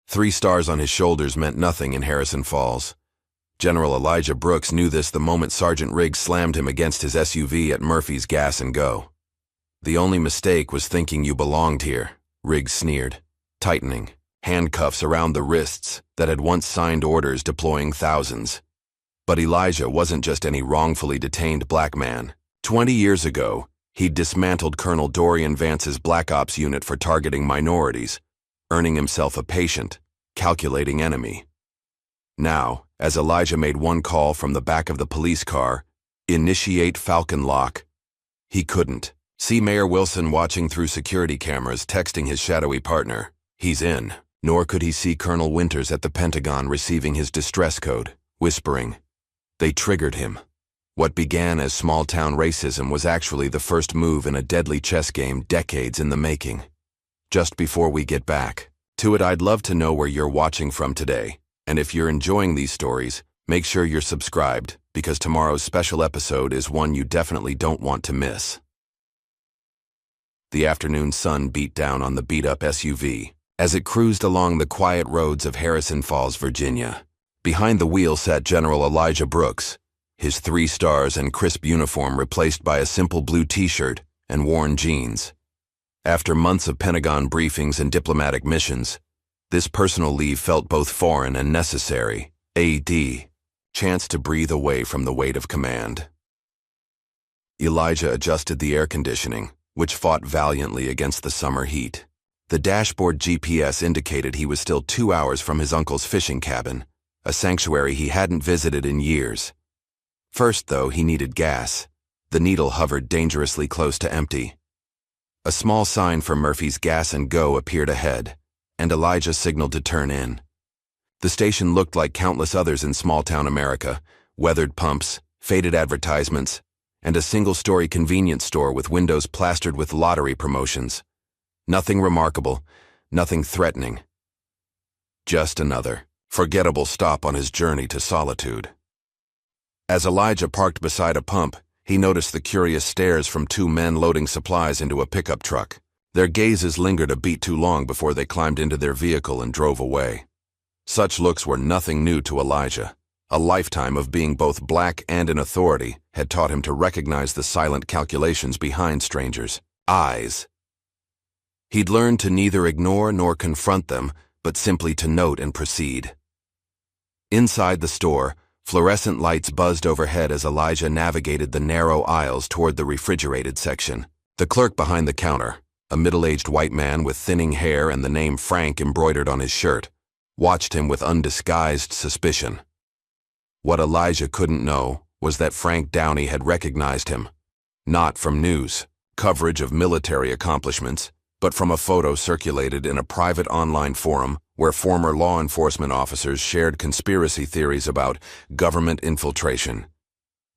3 stars on his shoulders meant nothing in Harrison Falls. General Elijah Brooks knew this the moment Sergeant Riggs slammed him against his SUV at Murphy's Gas and Go. "The only mistake was thinking you belonged here," Riggs sneered, tightening handcuffs around the wrists that had once signed orders deploying thousands. But Elijah wasn't just any wrongfully detained black man. 20 years ago, he'd dismantled Colonel Dorian Vance's Black Ops unit for targeting minorities, earning himself a patient, calculating enemy. Now, as Elijah made one call from the back of the police car, "Initiate Falcon Lock," he couldn't see Mayor Wilson watching through security cameras texting his shadowy partner, "He's in." Nor could he see Colonel Winters at the Pentagon receiving his distress code, whispering. They triggered him. What began as small-town racism was actually the first move in a deadly chess game decades in the making. Just before we get back to it, I'd love to know where you're watching from today. And if you're enjoying these stories, make sure you're subscribed, because tomorrow's special episode is one you definitely don't want to miss. The afternoon sun beat down on the beat-up SUV as it cruised along the quiet roads of Harrison Falls, Virginia. Behind the wheel sat General Elijah Brooks, his 3 stars and crisp uniform replaced by a simple blue t-shirt and worn jeans. After months of Pentagon briefings and diplomatic missions, this personal leave felt both foreign and necessary. Chance to breathe away from the weight of command. Elijah adjusted the air conditioning, which fought valiantly against the summer heat. The dashboard GPS indicated he was still 2 hours from his uncle's fishing cabin, a sanctuary he hadn't visited in years. First, though, he needed gas. The needle hovered dangerously close to empty. A small sign for Murphy's Gas and Go appeared ahead, and Elijah signaled to turn in. The station looked like countless others in small-town America: weathered pumps, faded advertisements, and a single-story convenience store with windows plastered with lottery promotions. Nothing remarkable, nothing threatening. Just another forgettable stop on his journey to solitude. As Elijah parked beside a pump, he noticed the curious stares from 2 men loading supplies into a pickup truck. Their gazes lingered a beat too long before they climbed into their vehicle and drove away. Such looks were nothing new to Elijah. A lifetime of being both black and in authority had taught him to recognize the silent calculations behind strangers' eyes. He'd learned to neither ignore nor confront them, but simply to note and proceed. Inside the store, fluorescent lights buzzed overhead as Elijah navigated the narrow aisles toward the refrigerated section. The clerk behind the counter, a middle-aged white man with thinning hair and the name Frank embroidered on his shirt, watched him with undisguised suspicion. What Elijah couldn't know was that Frank Downey had recognized him, not from news coverage of military accomplishments, but from a photo circulated in a private online forum where former law enforcement officers shared conspiracy theories about government infiltration.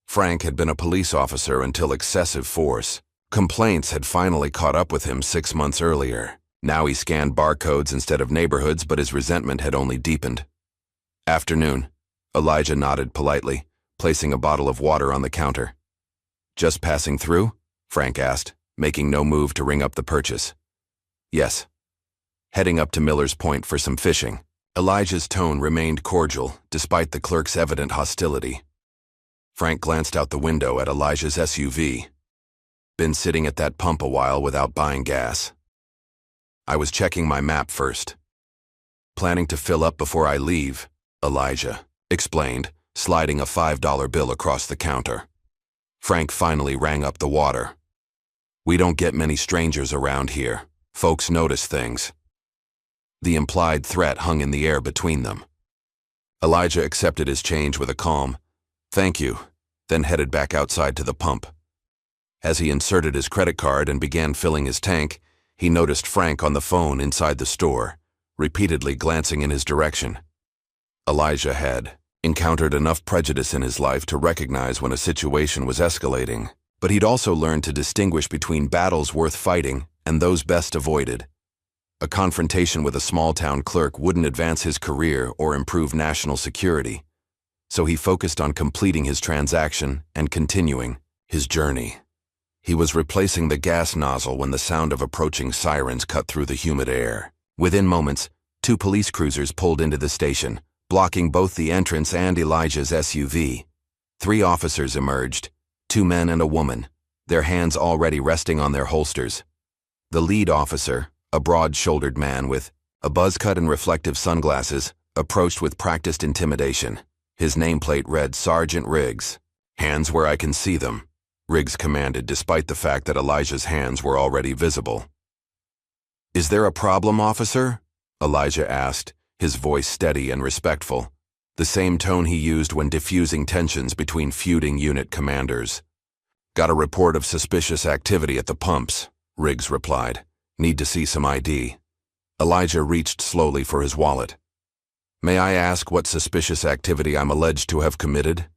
Frank had been a police officer until excessive force. Complaints had finally caught up with him 6 months earlier. Now he scanned barcodes instead of neighborhoods, but his resentment had only deepened. "Afternoon," Elijah nodded politely, placing a bottle of water on the counter. "Just passing through?" Frank asked, making no move to ring up the purchase. "Yes." Heading up to Miller's Point for some fishing. Elijah's tone remained cordial, despite the clerk's evident hostility. Frank glanced out the window at Elijah's SUV. "Been sitting at that pump a while without buying gas." "I was checking my map first." "Planning to fill up before I leave," Elijah explained, sliding a $5 bill across the counter. Frank finally rang up the water. "We don't get many strangers around here. Folks notice things." The implied threat hung in the air between them. Elijah accepted his change with a calm, "Thank you," then headed back outside to the pump. As he inserted his credit card and began filling his tank, he noticed Frank on the phone inside the store, repeatedly glancing in his direction. Elijah had encountered enough prejudice in his life to recognize when a situation was escalating, but he'd also learned to distinguish between battles worth fighting and those best avoided. A confrontation with a small-town clerk wouldn't advance his career or improve national security, so he focused on completing his transaction and continuing his journey. He was replacing the gas nozzle when the sound of approaching sirens cut through the humid air. Within moments, Two police cruisers pulled into the station, blocking both the entrance and Elijah's SUV. Three officers emerged, two men and a woman, their hands already resting on their holsters. The lead officer, a broad-shouldered man with a buzz cut and reflective sunglasses, approached with practiced intimidation. His nameplate read Sergeant Riggs. "Hands where I can see them," Riggs commanded, despite the fact that Elijah's hands were already visible. "Is there a problem, officer?" Elijah asked, his voice steady and respectful, the same tone he used when diffusing tensions between feuding unit commanders. "Got a report of suspicious activity at the pumps," Riggs replied. "Need to see some ID." Elijah reached slowly for his wallet. "May I ask what suspicious activity I'm alleged to have committed?"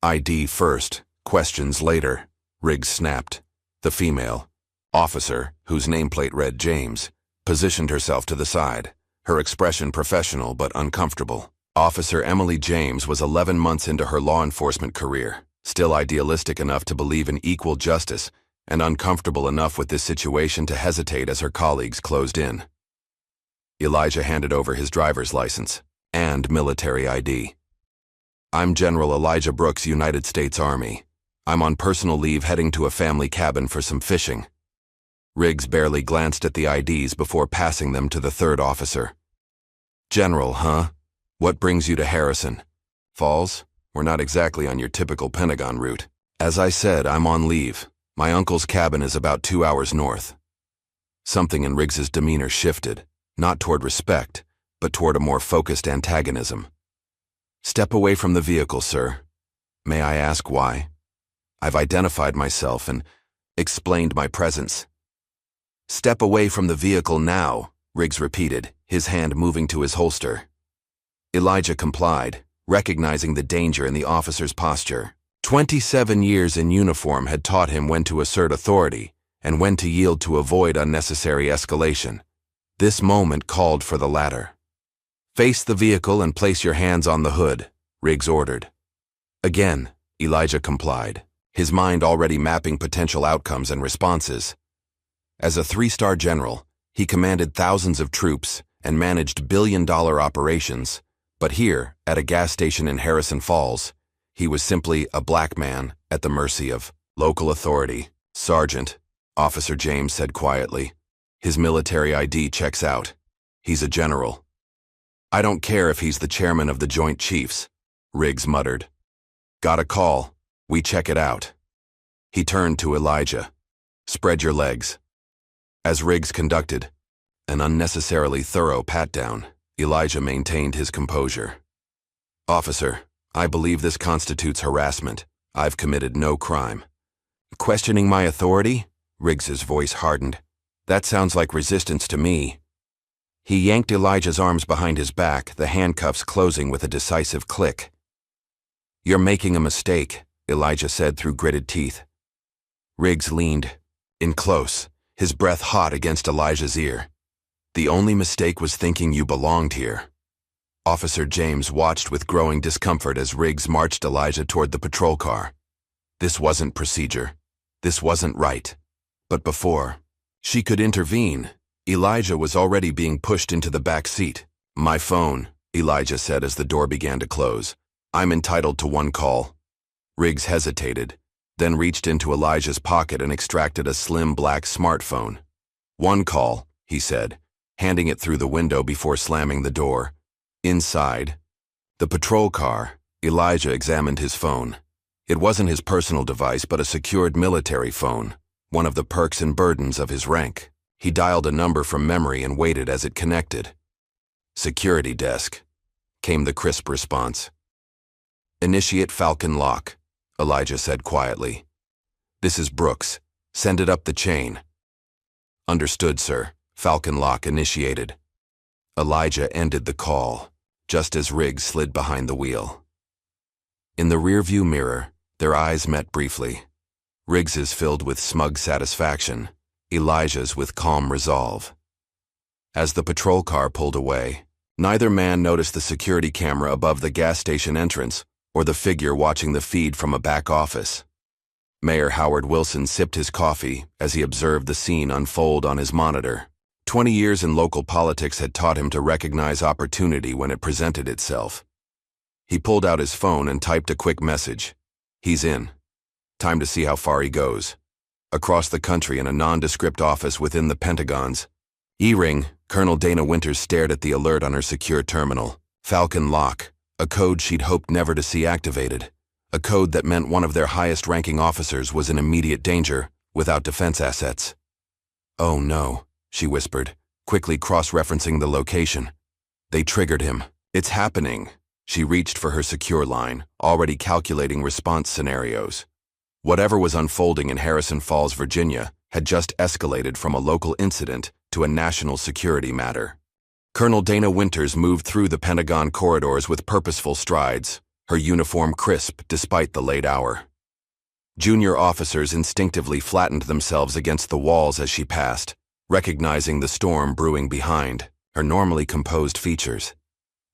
"ID first, questions later," Riggs snapped. The female officer, whose nameplate read James, positioned herself to the side, her expression professional but uncomfortable. Officer Emily James was 11 months into her law enforcement career, still idealistic enough to believe in equal justice and uncomfortable enough with this situation to hesitate as her colleagues closed in. Elijah handed over his driver's license and military ID. "I'm General Elijah Brooks, United States Army. I'm on personal leave heading to a family cabin for some fishing." Riggs barely glanced at the IDs before passing them to the third officer. "General, huh? What brings you to Harrison Falls? We're not exactly on your typical Pentagon route." "As I said, I'm on leave. My uncle's cabin is about 2 hours north." Something in Riggs's demeanor shifted, not toward respect, but toward a more focused antagonism. "Step away from the vehicle, sir." "May I ask why?" "I've identified myself and explained my presence." "Step away from the vehicle now," Riggs repeated, his hand moving to his holster. Elijah complied, recognizing the danger in the officer's posture. 27 years in uniform had taught him when to assert authority and when to yield to avoid unnecessary escalation. This moment called for the latter. "Face the vehicle and place your hands on the hood," Riggs ordered. Again, Elijah complied, his mind already mapping potential outcomes and responses. As a 3-star general, he commanded thousands of troops and managed billion-dollar operations, but here, at a gas station in Harrison Falls, he was simply a black man at the mercy of local authority. "Sergeant," Officer James said quietly. "His military ID checks out. He's a general." "I don't care if he's the chairman of the Joint Chiefs," Riggs muttered. "Got a call. We check it out." He turned to Elijah. "Spread your legs." As Riggs conducted an unnecessarily thorough pat-down, Elijah maintained his composure. "Officer, I believe this constitutes harassment. I've committed no crime." "Questioning my authority?" Riggs's voice hardened. "That sounds like resistance to me." He yanked Elijah's arms behind his back, the handcuffs closing with a decisive click. "You're making a mistake," Elijah said through gritted teeth. Riggs leaned in close, his breath hot against Elijah's ear. "The only mistake was thinking you belonged here." Officer James watched with growing discomfort as Riggs marched Elijah toward the patrol car. This wasn't procedure. This wasn't right. But before she could intervene, Elijah was already being pushed into the back seat. "My phone," Elijah said as the door began to close. "I'm entitled to one call." Riggs hesitated, then reached into Elijah's pocket and extracted a slim black smartphone. "One call," he said, handing it through the window before slamming the door. Inside the patrol car, Elijah examined his phone. It wasn't his personal device, but a secured military phone, one of the perks and burdens of his rank. He dialed a number from memory and waited as it connected. "Security desk," came the crisp response. "Initiate Falcon lock," Elijah said quietly. "This is Brooks. Send it up the chain." "Understood, sir." Falcon lock initiated. Elijah ended the call, just as Riggs slid behind the wheel. In the rearview mirror, their eyes met briefly. Riggs's filled with smug satisfaction, Elijah's with calm resolve. As the patrol car pulled away, neither man noticed the security camera above the gas station entrance or the figure watching the feed from a back office. Mayor Howard Wilson sipped his coffee as he observed the scene unfold on his monitor. 20 years in local politics had taught him to recognize opportunity when it presented itself. He pulled out his phone and typed a quick message. He's in. Time to see how far he goes. Across the country in a nondescript office within the Pentagon's E-ring, Colonel Dana Winters stared at the alert on her secure terminal. Falcon Lock, a code she'd hoped never to see activated. A code that meant one of their highest-ranking officers was in immediate danger, without defense assets. "Oh no," she whispered, quickly cross-referencing the location. They triggered him. "It's happening." She reached for her secure line, already calculating response scenarios. Whatever was unfolding in Harrison Falls, Virginia, had just escalated from a local incident to a national security matter. Colonel Dana Winters moved through the Pentagon corridors with purposeful strides, her uniform crisp despite the late hour. Junior officers instinctively flattened themselves against the walls as she passed, recognizing the storm brewing behind her normally composed features.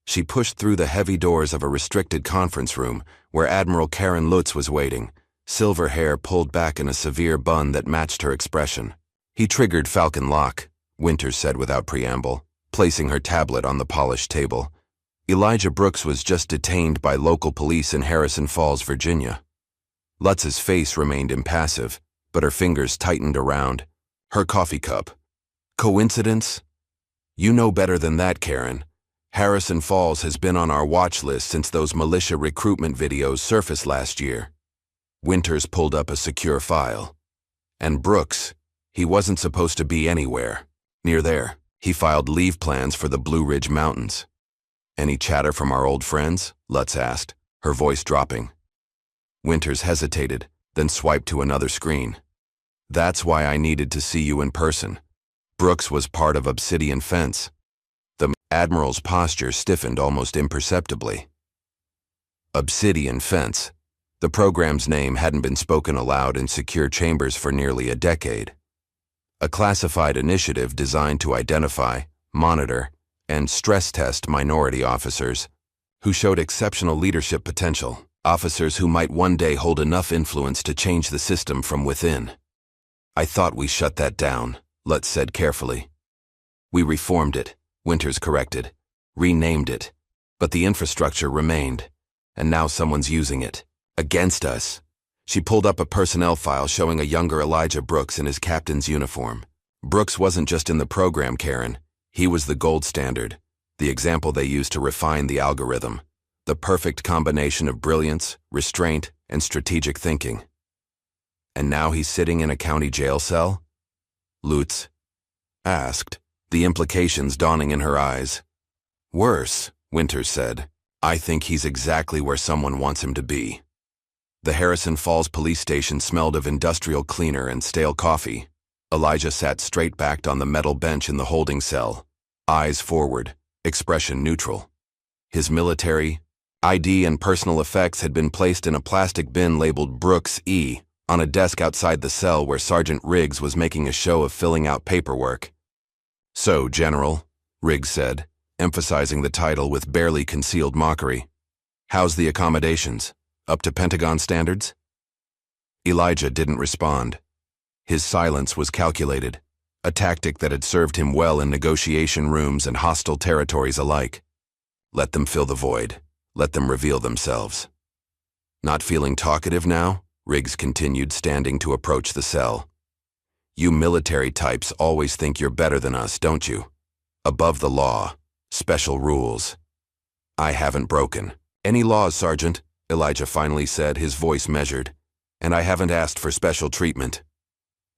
She pushed through the heavy doors of a restricted conference room where Admiral Karen Lutz was waiting, silver hair pulled back in a severe bun that matched her expression. "He triggered Falcon Lock," Winters said without preamble, placing her tablet on the polished table. "Elijah Brooks was just detained by local police in Harrison Falls, Virginia." Lutz's face remained impassive, but her fingers tightened around her coffee cup. "Coincidence? You know better than that, Karen. Harrison Falls has been on our watch list since those militia recruitment videos surfaced last year." Winters pulled up a secure file. "And Brooks, he wasn't supposed to be anywhere near there. He filed leave plans for the Blue Ridge Mountains." "Any chatter from our old friends?" Lutz asked, her voice dropping. Winters hesitated, then swiped to another screen. "That's why I needed to see you in person. Brooks was part of Obsidian Fence." The Admiral's posture stiffened almost imperceptibly. Obsidian Fence. The program's name hadn't been spoken aloud in secure chambers for nearly a decade. A classified initiative designed to identify, monitor, and stress test minority officers who showed exceptional leadership potential, officers who might one day hold enough influence to change the system from within. "I thought we shut that down," Lutz said carefully. "We reformed it," Winters corrected, "renamed it. But the infrastructure remained, and now someone's using it. Against us." She pulled up a personnel file showing a younger Elijah Brooks in his captain's uniform. Brooks wasn't just in the program, Karen. He was the gold standard, the example they used to refine the algorithm, the perfect combination of brilliance, restraint, and strategic thinking. "And now he's sitting in a county jail cell?" Lutz asked, the implications dawning in her eyes. "Worse," Winters said. "I think he's exactly where someone wants him to be." The Harrison Falls police station smelled of industrial cleaner and stale coffee. Elijah sat straight-backed on the metal bench in the holding cell, eyes forward, expression neutral. His military, ID, and personal effects had been placed in a plastic bin labeled Brooks E on a desk outside the cell where Sergeant Riggs was making a show of filling out paperwork. "So, General," Riggs said, emphasizing the title with barely concealed mockery. "How's the accommodations? Up to Pentagon standards?" Elijah didn't respond. His silence was calculated, a tactic that had served him well in negotiation rooms and hostile territories alike. Let them fill the void. Let them reveal themselves. "Not feeling talkative now?" Riggs continued, standing to approach the cell. "You military types always think you're better than us, don't you? Above the law, special rules. I haven't broken any laws, Sergeant," Elijah finally said, his voice measured. "And I haven't asked for special treatment."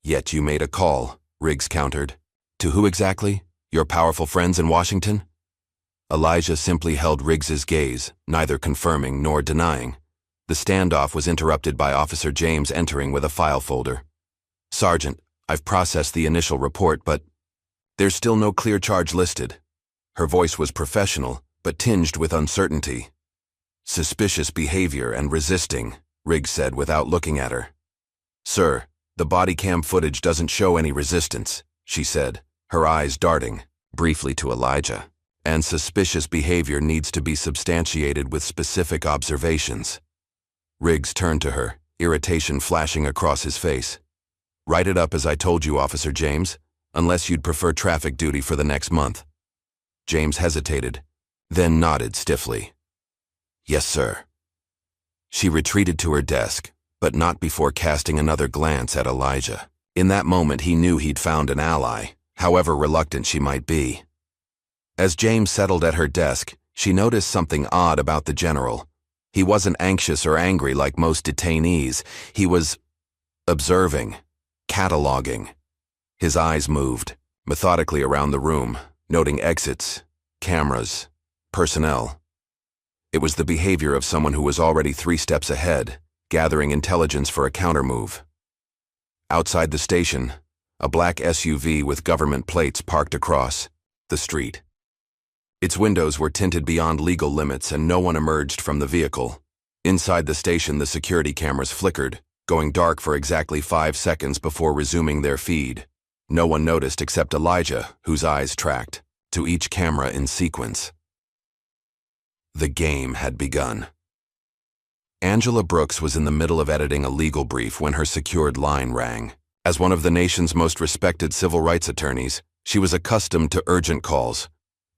"Yet you made a call," Riggs countered. "To who exactly? Your powerful friends in Washington?" Elijah simply held Riggs's gaze, neither confirming nor denying. The standoff was interrupted by Officer James entering with a file folder. "Sergeant, I've processed the initial report, but there's still no clear charge listed." Her voice was professional, but tinged with uncertainty. "Suspicious behavior and resisting," Riggs said without looking at her. "Sir, the body cam footage doesn't show any resistance," she said, her eyes darting, briefly to Elijah. "And suspicious behavior needs to be substantiated with specific observations." Riggs turned to her, irritation flashing across his face. "Write it up as I told you, Officer James. unless you'd prefer traffic duty for the next month. James hesitated, then nodded stiffly. Yes, sir. She retreated to her desk, but not before casting another glance at Elijah. In that moment, he knew he'd found an ally, however reluctant she might be. As James settled at her desk, she noticed something odd about the general. He wasn't anxious or angry like most detainees. He was observing, cataloging. His eyes moved methodically around the room, noting exits, cameras, personnel. It was the behavior of someone who was already 3 steps ahead, gathering intelligence for a countermove. Outside the station, a black SUV with government plates parked across the street. Its windows were tinted beyond legal limits and no one emerged from the vehicle. Inside the station, the security cameras flickered, going dark for exactly 5 seconds before resuming their feed. No one noticed except Elijah, whose eyes tracked to each camera in sequence. The game had begun. Angela Brooks was in the middle of editing a legal brief when her secured line rang. As one of the nation's most respected civil rights attorneys, she was accustomed to urgent calls.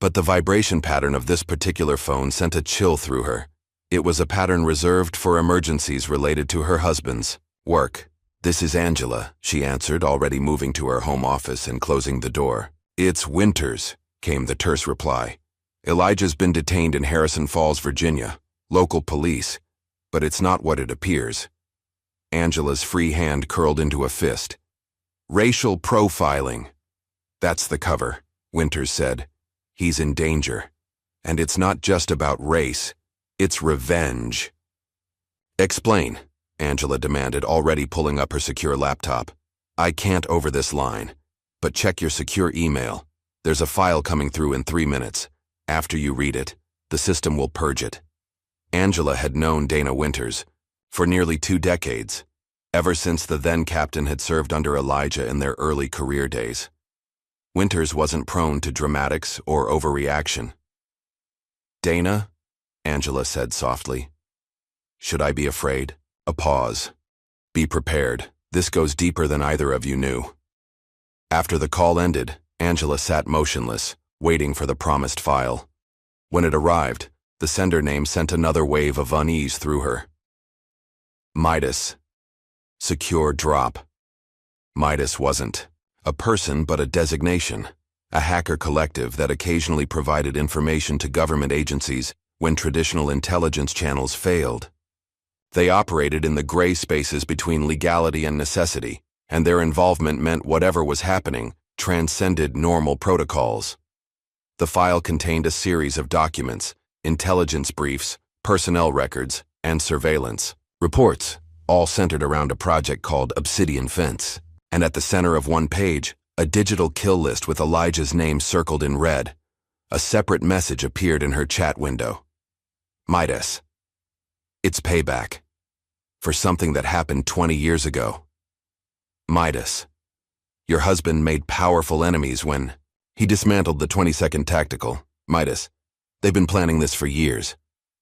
But the vibration pattern of this particular phone sent a chill through her. It was a pattern reserved for emergencies related to her husband's work. This is Angela, she answered, already moving to her home office and closing the door. It's Winters, came the terse reply. Elijah's been detained in Harrison Falls, Virginia. Local police. But it's not what it appears. Angela's free hand curled into a fist. Racial profiling. That's the cover, Winters said. He's in danger. And it's not just about race. It's revenge. Explain, Angela demanded, already pulling up her secure laptop. I can't over this line. But check your secure email. There's a file coming through in 3 minutes. After you read it, the system will purge it. Angela had known Dana Winters for nearly 2 decades, ever since the then captain had served under Elijah in their early career days. Winters wasn't prone to dramatics or overreaction. Dana, Angela said softly. Should I be afraid? A pause. Be prepared. This goes deeper than either of you knew. After the call ended, Angela sat motionless, waiting for the promised file. When it arrived, the sender name sent another wave of unease through her. Midas. Secure drop. Midas wasn't a person but a designation, a hacker collective that occasionally provided information to government agencies when traditional intelligence channels failed. They operated in the gray spaces between legality and necessity, and their involvement meant whatever was happening transcended normal protocols. The file contained a series of documents, intelligence briefs, personnel records, and surveillance reports, all centered around a project called Obsidian Fence. And at the center of one page, a digital kill list with Elijah's name circled in red. A separate message appeared in her chat window. Midas. It's payback. For something that happened 20 years ago. Midas. Your husband made powerful enemies when he dismantled the 22nd Tactical. Midas. They've been planning this for years.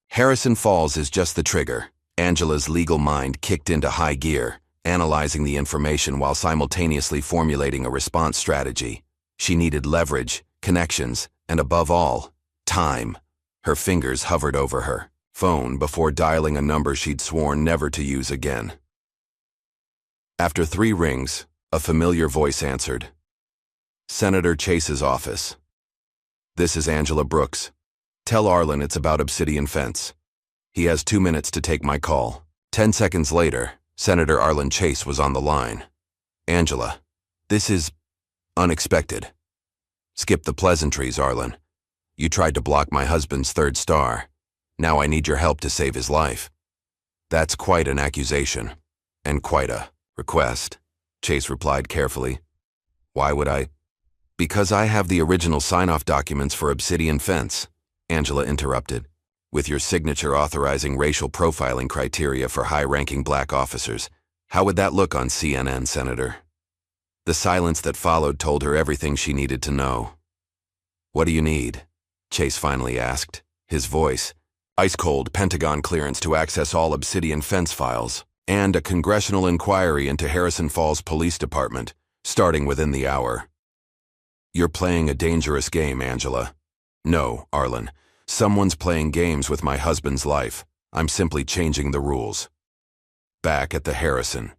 Harrison Falls is just the trigger. Angela's legal mind kicked into high gear, analyzing the information while simultaneously formulating a response strategy. She needed leverage, connections, and above all, time. Her fingers hovered over her phone before dialing a number she'd sworn never to use again. After 3 rings, a familiar voice answered. Senator Chase's office. This is Angela Brooks. Tell Arlen it's about Obsidian Fence. He has 2 minutes to take my call. 10 seconds later, Senator Arlen Chase was on the line. Angela, this is unexpected. Skip the pleasantries, Arlen. You tried to block my husband's 3rd star. Now I need your help to save his life. That's quite an accusation, and quite a request, Chase replied carefully. Why would I? Because I have the original sign-off documents for Obsidian Fence, Angela interrupted, with your signature authorizing racial profiling criteria for high-ranking black officers. How would that look on CNN, Senator? The silence that followed told her everything she needed to know. What do you need? Chase finally asked, his voice ice-cold. Pentagon clearance to access all Obsidian Fence files, and a congressional inquiry into Harrison Falls Police Department, starting within the hour. You're playing a dangerous game, Angela. No, Arlen. Someone's playing games with my husband's life. I'm simply changing the rules. Back at the Harrison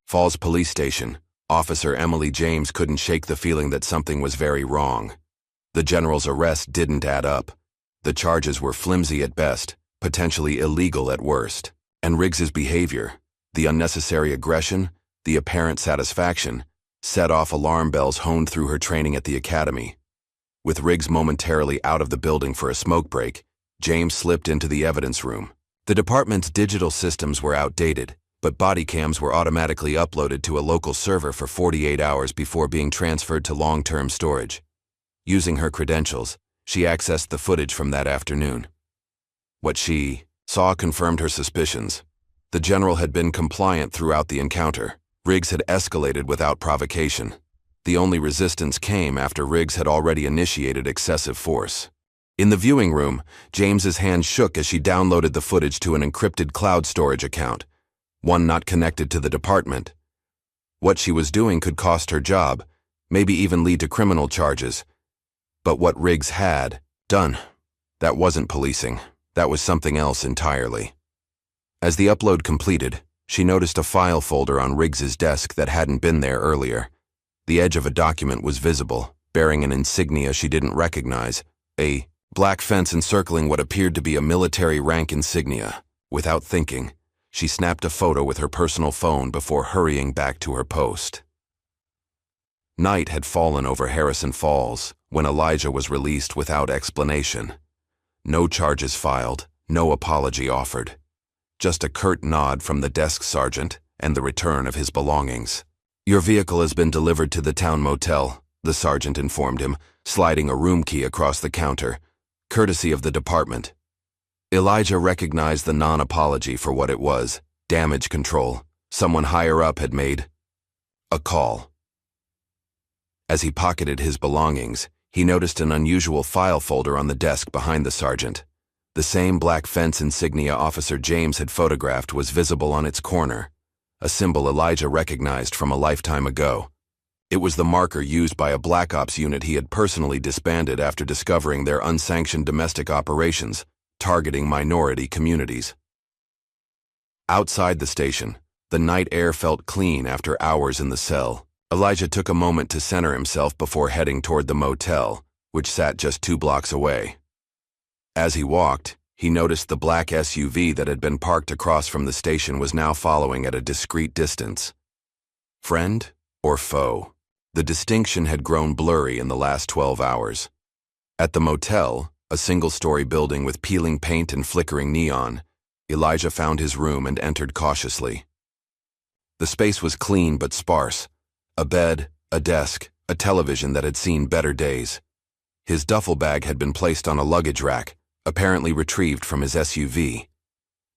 Falls Police Station, Officer Emily James couldn't shake the feeling that something was very wrong. The general's arrest didn't add up. The charges were flimsy at best, potentially illegal at worst. And Riggs's behavior, the unnecessary aggression, the apparent satisfaction, set off alarm bells honed through her training at the academy. With Riggs momentarily out of the building for a smoke break, James slipped into the evidence room. The department's digital systems were outdated, but body cams were automatically uploaded to a local server for 48 hours before being transferred to long-term storage. Using her credentials, she accessed the footage from that afternoon. What she saw confirmed her suspicions. The general had been compliant throughout the encounter. Riggs had escalated without provocation. The only resistance came after Riggs had already initiated excessive force. In the viewing room, James's hand shook as she downloaded the footage to an encrypted cloud storage account, one not connected to the department. What she was doing could cost her job, maybe even lead to criminal charges. But what Riggs had done, that wasn't policing. That was something else entirely. As the upload completed, she noticed a file folder on Riggs's desk that hadn't been there earlier. The edge of a document was visible, bearing an insignia she didn't recognize, a black fence encircling what appeared to be a military rank insignia. Without thinking, she snapped a photo with her personal phone before hurrying back to her post. Night had fallen over Harrison Falls when Elijah was released without explanation. No charges filed, no apology offered. Just a curt nod from the desk sergeant and the return of his belongings. "Your vehicle has been delivered to the town motel," the sergeant informed him, sliding a room key across the counter, courtesy of the department. Elijah recognized the non-apology for what it was, damage control. Someone higher up had made a call. As he pocketed his belongings, he noticed an unusual file folder on the desk behind the sergeant. The same black fence insignia Officer James had photographed was visible on its corner, a symbol Elijah recognized from a lifetime ago. It was the marker used by a Black Ops unit he had personally disbanded after discovering their unsanctioned domestic operations, targeting minority communities. Outside the station, the night air felt clean after hours in the cell. Elijah took a moment to center himself before heading toward the motel, which sat just 2 blocks away. As he walked, he noticed the black SUV that had been parked across from the station was now following at a discreet distance. Friend or foe? The distinction had grown blurry in the last 12 hours. At the motel, a single-story building with peeling paint and flickering neon, Elijah found his room and entered cautiously. The space was clean but sparse. A bed, a desk, a television that had seen better days. His duffel bag had been placed on a luggage rack, apparently retrieved from his SUV.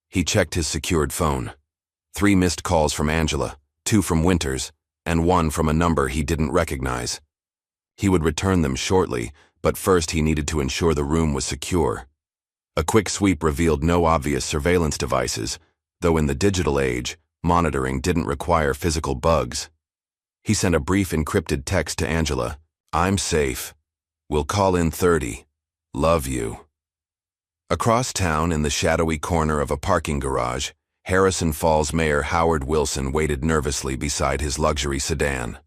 He checked his secured phone. 3 missed calls from Angela, 2 from Winters, and 1 from a number he didn't recognize. He would return them shortly, but first he needed to ensure the room was secure. A quick sweep revealed no obvious surveillance devices, though in the digital age, monitoring didn't require physical bugs. He sent a brief encrypted text to Angela. "I'm safe. We'll call in 30. Love you." Across town, in the shadowy corner of a parking garage, Harrison Falls Mayor Howard Wilson waited nervously beside his luxury sedan.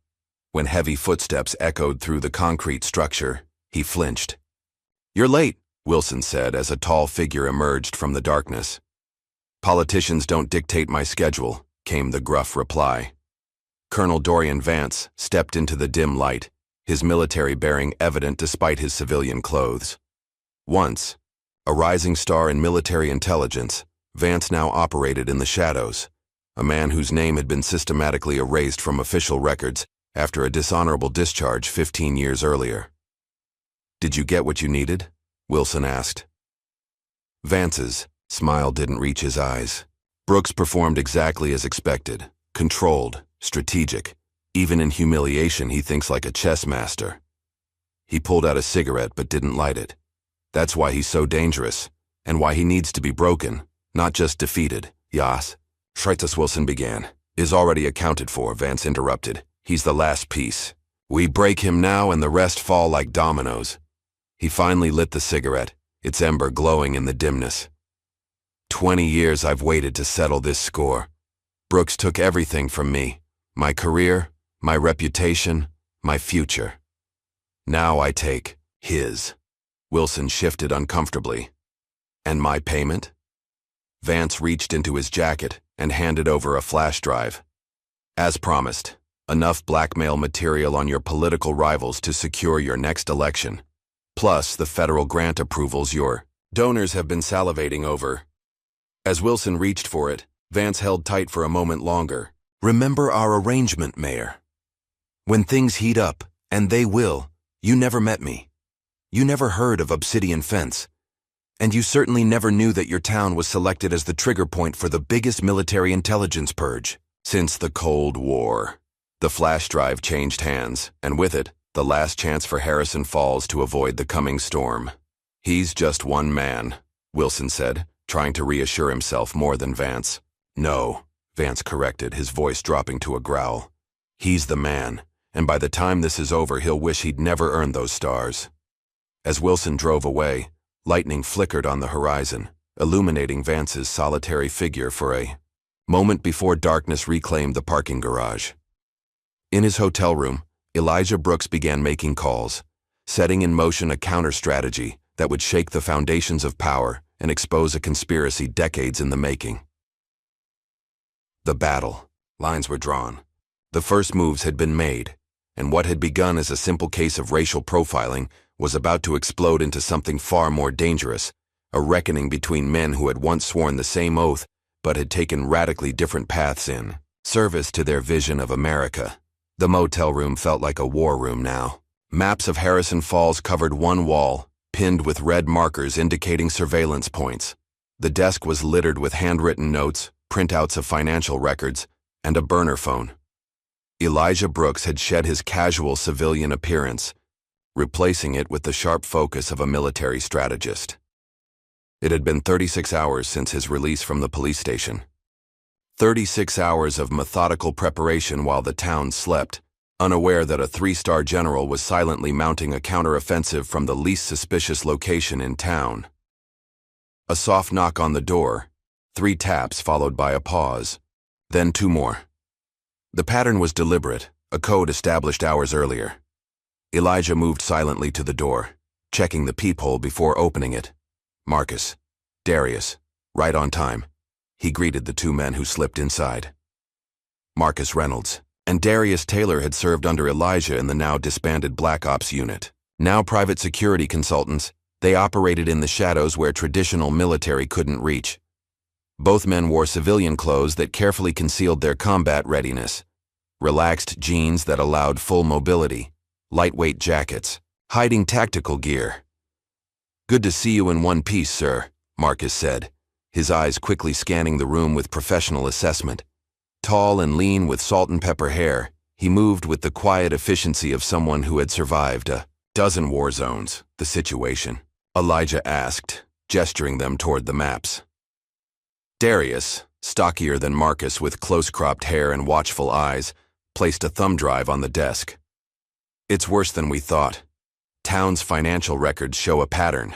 When heavy footsteps echoed through the concrete structure, he flinched. "You're late," Wilson said as a tall figure emerged from the darkness. "Politicians don't dictate my schedule," came the gruff reply. Colonel Dorian Vance stepped into the dim light, his military bearing evident despite his civilian clothes. Once a rising star in military intelligence, Vance now operated in the shadows, a man whose name had been systematically erased from official records after a dishonorable discharge 15 years earlier. "Did you get what you needed?" Wilson asked. Vance's smile didn't reach his eyes. Brooks performed exactly as expected, controlled, strategic. Even in humiliation, he thinks like a chess master. He pulled out a cigarette but didn't light it. That's why he's so dangerous, and why he needs to be broken, not just defeated. "Yas," Schreitus Wilson began. "Is already accounted for," Vance interrupted. "He's the last piece. We break him now and the rest fall like dominoes. He finally lit the cigarette, its ember glowing in the dimness. 20 years I've waited to settle this score. Brooks took everything from me. My career, my reputation, my future. Now I take his. Wilson shifted uncomfortably. And my payment? Vance reached into his jacket and handed over a flash drive. As promised, enough blackmail material on your political rivals to secure your next election. Plus the federal grant approvals your donors have been salivating over. As Wilson reached for it, Vance held tight for a moment longer. Remember our arrangement, Mayor. When things heat up, and they will, you never met me. You never heard of Obsidian Fence. And you certainly never knew that your town was selected as the trigger point for the biggest military intelligence purge since the Cold War. The flash drive changed hands, and with it, the last chance for Harrison Falls to avoid the coming storm. He's just one man, Wilson said, trying to reassure himself more than Vance. No, Vance corrected, his voice dropping to a growl. He's the man, and by the time this is over, he'll wish he'd never earned those stars. As Wilson drove away, lightning flickered on the horizon, illuminating Vance's solitary figure for a moment before darkness reclaimed the parking garage. In his hotel room, Elijah Brooks began making calls, setting in motion a counter-strategy that would shake the foundations of power and expose a conspiracy decades in the making. The battle. Lines were drawn. The first moves had been made, and what had begun as a simple case of racial profiling was about to explode into something far more dangerous, a reckoning between men who had once sworn the same oath but had taken radically different paths in service to their vision of America. The motel room felt like a war room now. Maps of Harrison Falls covered one wall, pinned with red markers indicating surveillance points. The desk was littered with handwritten notes, printouts of financial records, and a burner phone. Elijah Brooks had shed his casual civilian appearance, replacing it with the sharp focus of a military strategist. It had been 36 hours since his release from the police station. 36 hours of methodical preparation while the town slept, unaware that a 3-star general was silently mounting a counteroffensive from the least suspicious location in town. A soft knock on the door, 3 taps followed by a pause, then 2 more. The pattern was deliberate, a code established hours earlier. Elijah moved silently to the door, checking the peephole before opening it. Marcus, Darius, right on time. He greeted the 2 men who slipped inside. Marcus Reynolds and Darius Taylor had served under Elijah in the now disbanded Black Ops unit. Now private security consultants, they operated in the shadows where traditional military couldn't reach. Both men wore civilian clothes that carefully concealed their combat readiness. Relaxed jeans that allowed full mobility, lightweight jackets, hiding tactical gear. Good to see you in one piece, sir, Marcus said, his eyes quickly scanning the room with professional assessment. Tall and lean with salt and pepper hair, he moved with the quiet efficiency of someone who had survived a dozen war zones. The situation? Elijah asked, gesturing them toward the maps. Darius, stockier than Marcus with close-cropped hair and watchful eyes, placed a thumb drive on the desk. It's worse than we thought. Town's financial records show a pattern.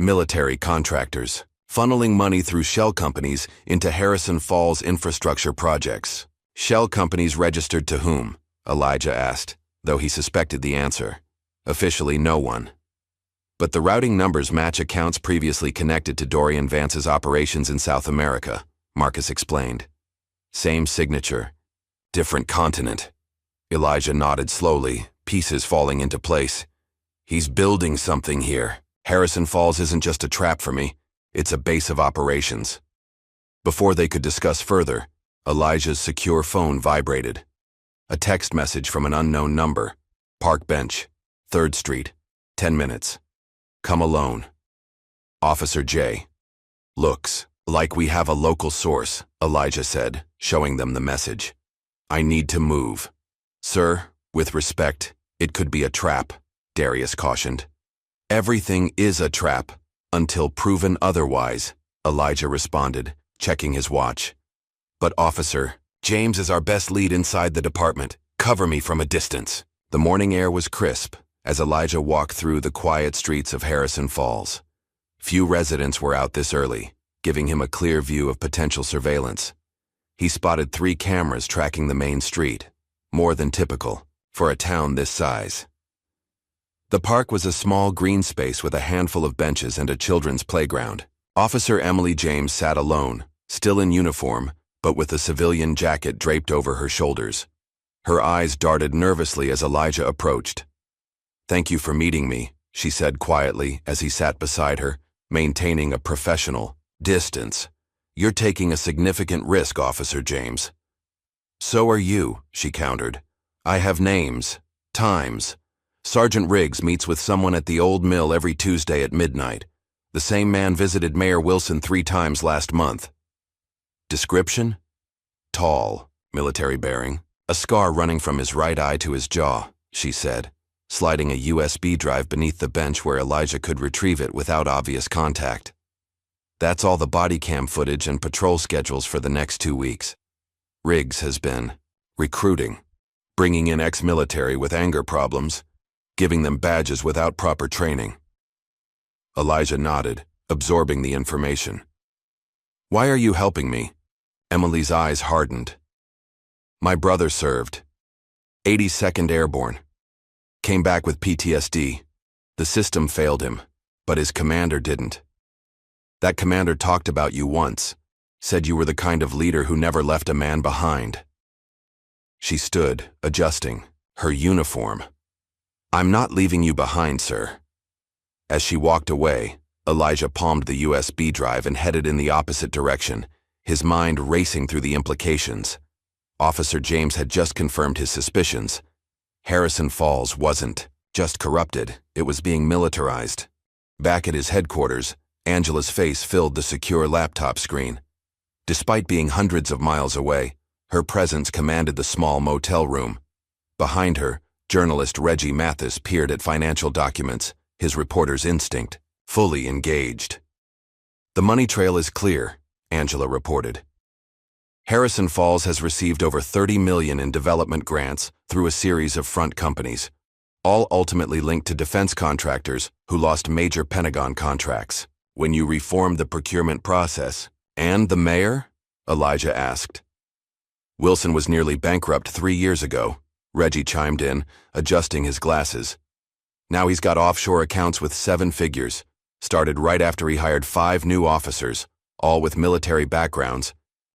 Military contractors, funneling money through shell companies into Harrison Falls infrastructure projects. Shell companies registered to whom? Elijah asked, though he suspected the answer. Officially, no one. But the routing numbers match accounts previously connected to Dorian Vance's operations in South America, Marcus explained. Same signature, different continent. Elijah nodded slowly, pieces falling into place. He's building something here. Harrison Falls isn't just a trap for me. It's a base of operations. Before they could discuss further, Elijah's secure phone vibrated. A text message from an unknown number. Park bench, 3rd Street, 10 minutes. Come alone. Officer J. Looks like we have a local source, Elijah said, showing them the message. I need to move. Sir, with respect, it could be a trap, Darius cautioned. Everything is a trap. Until proven otherwise, Elijah responded, checking his watch. But officer, James is our best lead inside the department. Cover me from a distance. The morning air was crisp as Elijah walked through the quiet streets of Harrison Falls. Few residents were out this early, giving him a clear view of potential surveillance. He spotted 3 cameras tracking the main street, more than typical for a town this size. The park was a small green space with a handful of benches and a children's playground. Officer Emily James sat alone, still in uniform, but with a civilian jacket draped over her shoulders. Her eyes darted nervously as Elijah approached. "Thank you for meeting me," she said quietly as he sat beside her, maintaining a professional distance. "You're taking a significant risk, Officer James." "So are you," she countered. "I have names, times. Sergeant Riggs meets with someone at the old mill every Tuesday at midnight. The same man visited Mayor Wilson 3 times last month." Description? Tall, military bearing, a scar running from his right eye to his jaw, she said, sliding a USB drive beneath the bench where Elijah could retrieve it without obvious contact. "That's all the body cam footage and patrol schedules for the next 2 weeks. Riggs has been recruiting, bringing in ex-military with anger problems, giving them badges without proper training." Elijah nodded, absorbing the information. "Why are you helping me?" Emily's eyes hardened. "My brother served. 82nd Airborne. Came back with PTSD. The system failed him, but his commander didn't. That commander talked about you once, said you were the kind of leader who never left a man behind." She stood, adjusting, her uniform. "I'm not leaving you behind, sir." As she walked away, Elijah palmed the USB drive and headed in the opposite direction, his mind racing through the implications. Officer James had just confirmed his suspicions. Harrison Falls wasn't just corrupted, it was being militarized. Back at his headquarters, Angela's face filled the secure laptop screen. Despite being hundreds of miles away, her presence commanded the small motel room. Behind her, journalist Reggie Mathis peered at financial documents, his reporter's instinct, fully engaged. "The money trail is clear," Angela reported. "Harrison Falls has received over $30 million in development grants through a series of front companies, all ultimately linked to defense contractors who lost major Pentagon contracts. When you reformed the procurement process, and the mayor?" Elijah asked. "Wilson was nearly bankrupt 3 years ago," Reggie chimed in, adjusting his glasses. "Now he's got offshore accounts with 7 figures, started right after he hired 5 new officers, all with military backgrounds,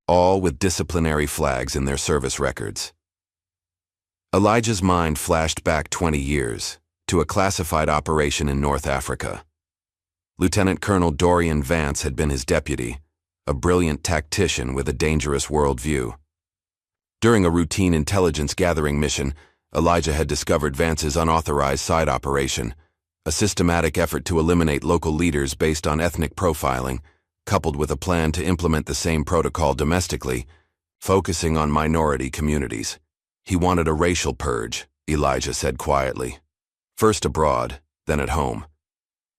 all with disciplinary flags in their service records." Elijah's mind flashed back 20 years, to a classified operation in North Africa. Lieutenant Colonel Dorian Vance had been his deputy, a brilliant tactician with a dangerous worldview. During a routine intelligence gathering mission, Elijah had discovered Vance's unauthorized side operation, a systematic effort to eliminate local leaders based on ethnic profiling, coupled with a plan to implement the same protocol domestically, focusing on minority communities. "He wanted a racial purge," Elijah said quietly. "First abroad, then at home.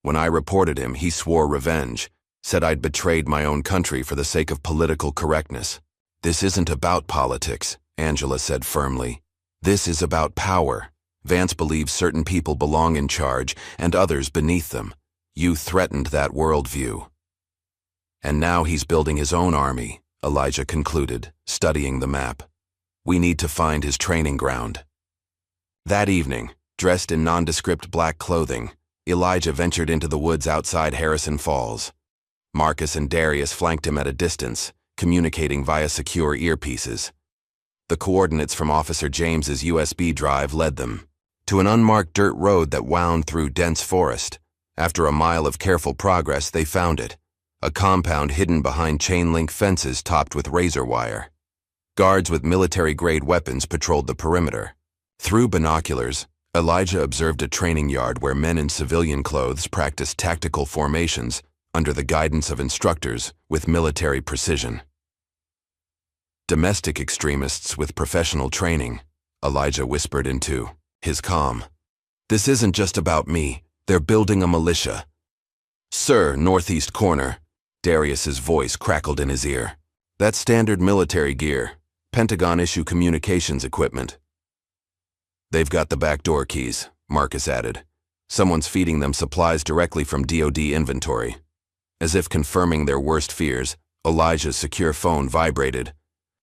When I reported him, he swore revenge, said I'd betrayed my own country for the sake of political correctness." "This isn't about politics," Angela said firmly. "This is about power. Vance believes certain people belong in charge and others beneath them. You threatened that worldview." "And now he's building his own army," Elijah concluded, studying the map. "We need to find his training ground." That evening, dressed in nondescript black clothing, Elijah ventured into the woods outside Harrison Falls. Marcus and Darius flanked him at a distance, communicating via secure earpieces. The coordinates from Officer James's USB drive led them to an unmarked dirt road that wound through dense forest. After a mile of careful progress, they found it, a compound hidden behind chain-link fences topped with razor wire. Guards with military-grade weapons patrolled the perimeter. Through binoculars, Elijah observed a training yard where men in civilian clothes practiced tactical formations under the guidance of instructors with military precision. "Domestic extremists with professional training," Elijah whispered into his comm. "This isn't just about me. They're building a militia." "Sir, northeast corner," Darius's voice crackled in his ear. "That's standard military gear, Pentagon issue communications equipment." They've got the backdoor keys, Marcus added. Someone's feeding them supplies directly from DoD inventory. As if confirming their worst fears, Elijah's secure phone vibrated.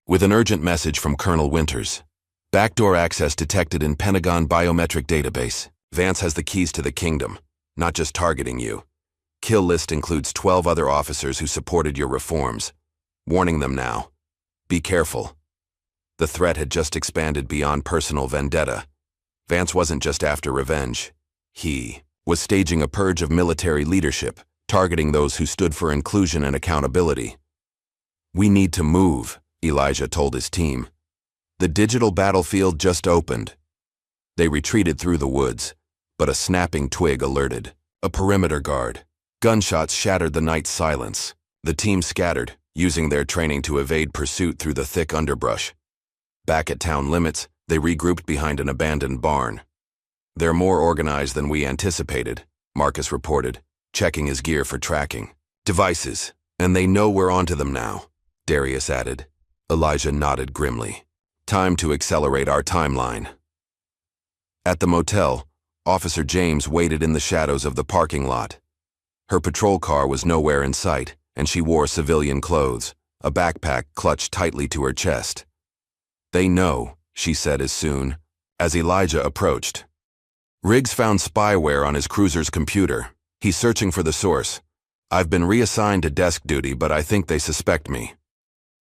With an urgent message from Colonel Winters. Backdoor access detected in Pentagon biometric database. Vance has the keys to the kingdom, not just targeting you. Kill list includes 12 other officers who supported your reforms. Warning them now. Be careful. The threat had just expanded beyond personal vendetta. Vance wasn't just after revenge. He was staging a purge of military leadership, targeting those who stood for inclusion and accountability. We need to move, Elijah told his team. The digital battlefield just opened. They retreated through the woods, but a snapping twig alerted. A perimeter guard. Gunshots shattered the night's silence. The team scattered, using their training to evade pursuit through the thick underbrush. Back at town limits, they regrouped behind an abandoned barn. They're more organized than we anticipated, Marcus reported, checking his gear for tracking devices, and they know we're onto them now, Darius added. Elijah nodded grimly. Time to accelerate our timeline. At the motel, Officer James waited in the shadows of the parking lot. Her patrol car was nowhere in sight, and she wore civilian clothes, a backpack clutched tightly to her chest. They know, she said as Elijah approached. Riggs found spyware on his cruiser's computer. He's searching for the source. I've been reassigned to desk duty, but I think they suspect me.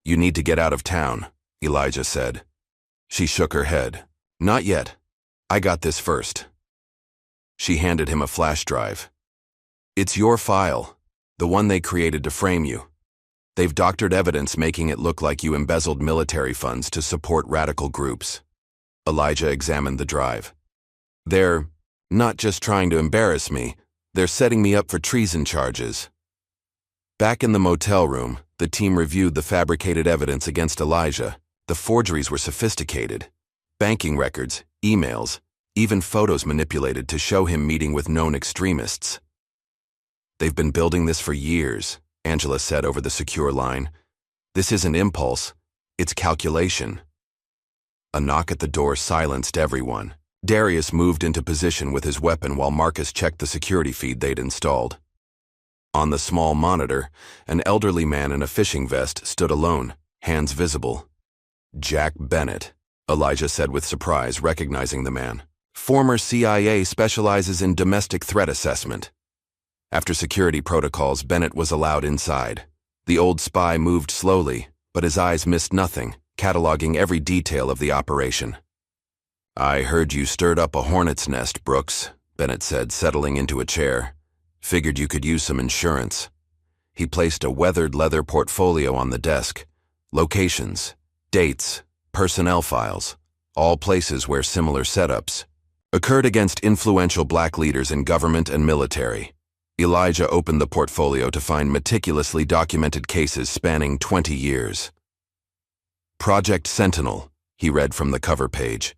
You need to get out of town, Elijah said. She shook her head. Not yet. I got this first. She handed him a flash drive. It's your file, the one they created to frame you. They've doctored evidence making it look like you embezzled military funds to support radical groups. Elijah examined the drive. They're not just trying to embarrass me, they're setting me up for treason charges. Back in the motel room, the team reviewed the fabricated evidence against Elijah. The forgeries were sophisticated. Banking records, emails, even photos manipulated to show him meeting with known extremists. They've been building this for years, Angela said over the secure line. This isn't impulse, it's calculation. A knock at the door silenced everyone. Darius moved into position with his weapon while Marcus checked the security feed they'd installed. On the small monitor, an elderly man in a fishing vest stood alone, hands visible. Jack Bennett, Elijah said with surprise, recognizing the man. Former CIA specializes in domestic threat assessment. After security protocols, Bennett was allowed inside. The old spy moved slowly, but his eyes missed nothing, cataloging every detail of the operation. I heard you stirred up a hornet's nest, Brooks, Bennett said, settling into a chair. Figured you could use some insurance. He placed a weathered leather portfolio on the desk. Locations, dates, personnel files, all places where similar setups occurred against influential black leaders in government and military. Elijah opened the portfolio to find meticulously documented cases spanning 20 years. Project Sentinel, he read from the cover page.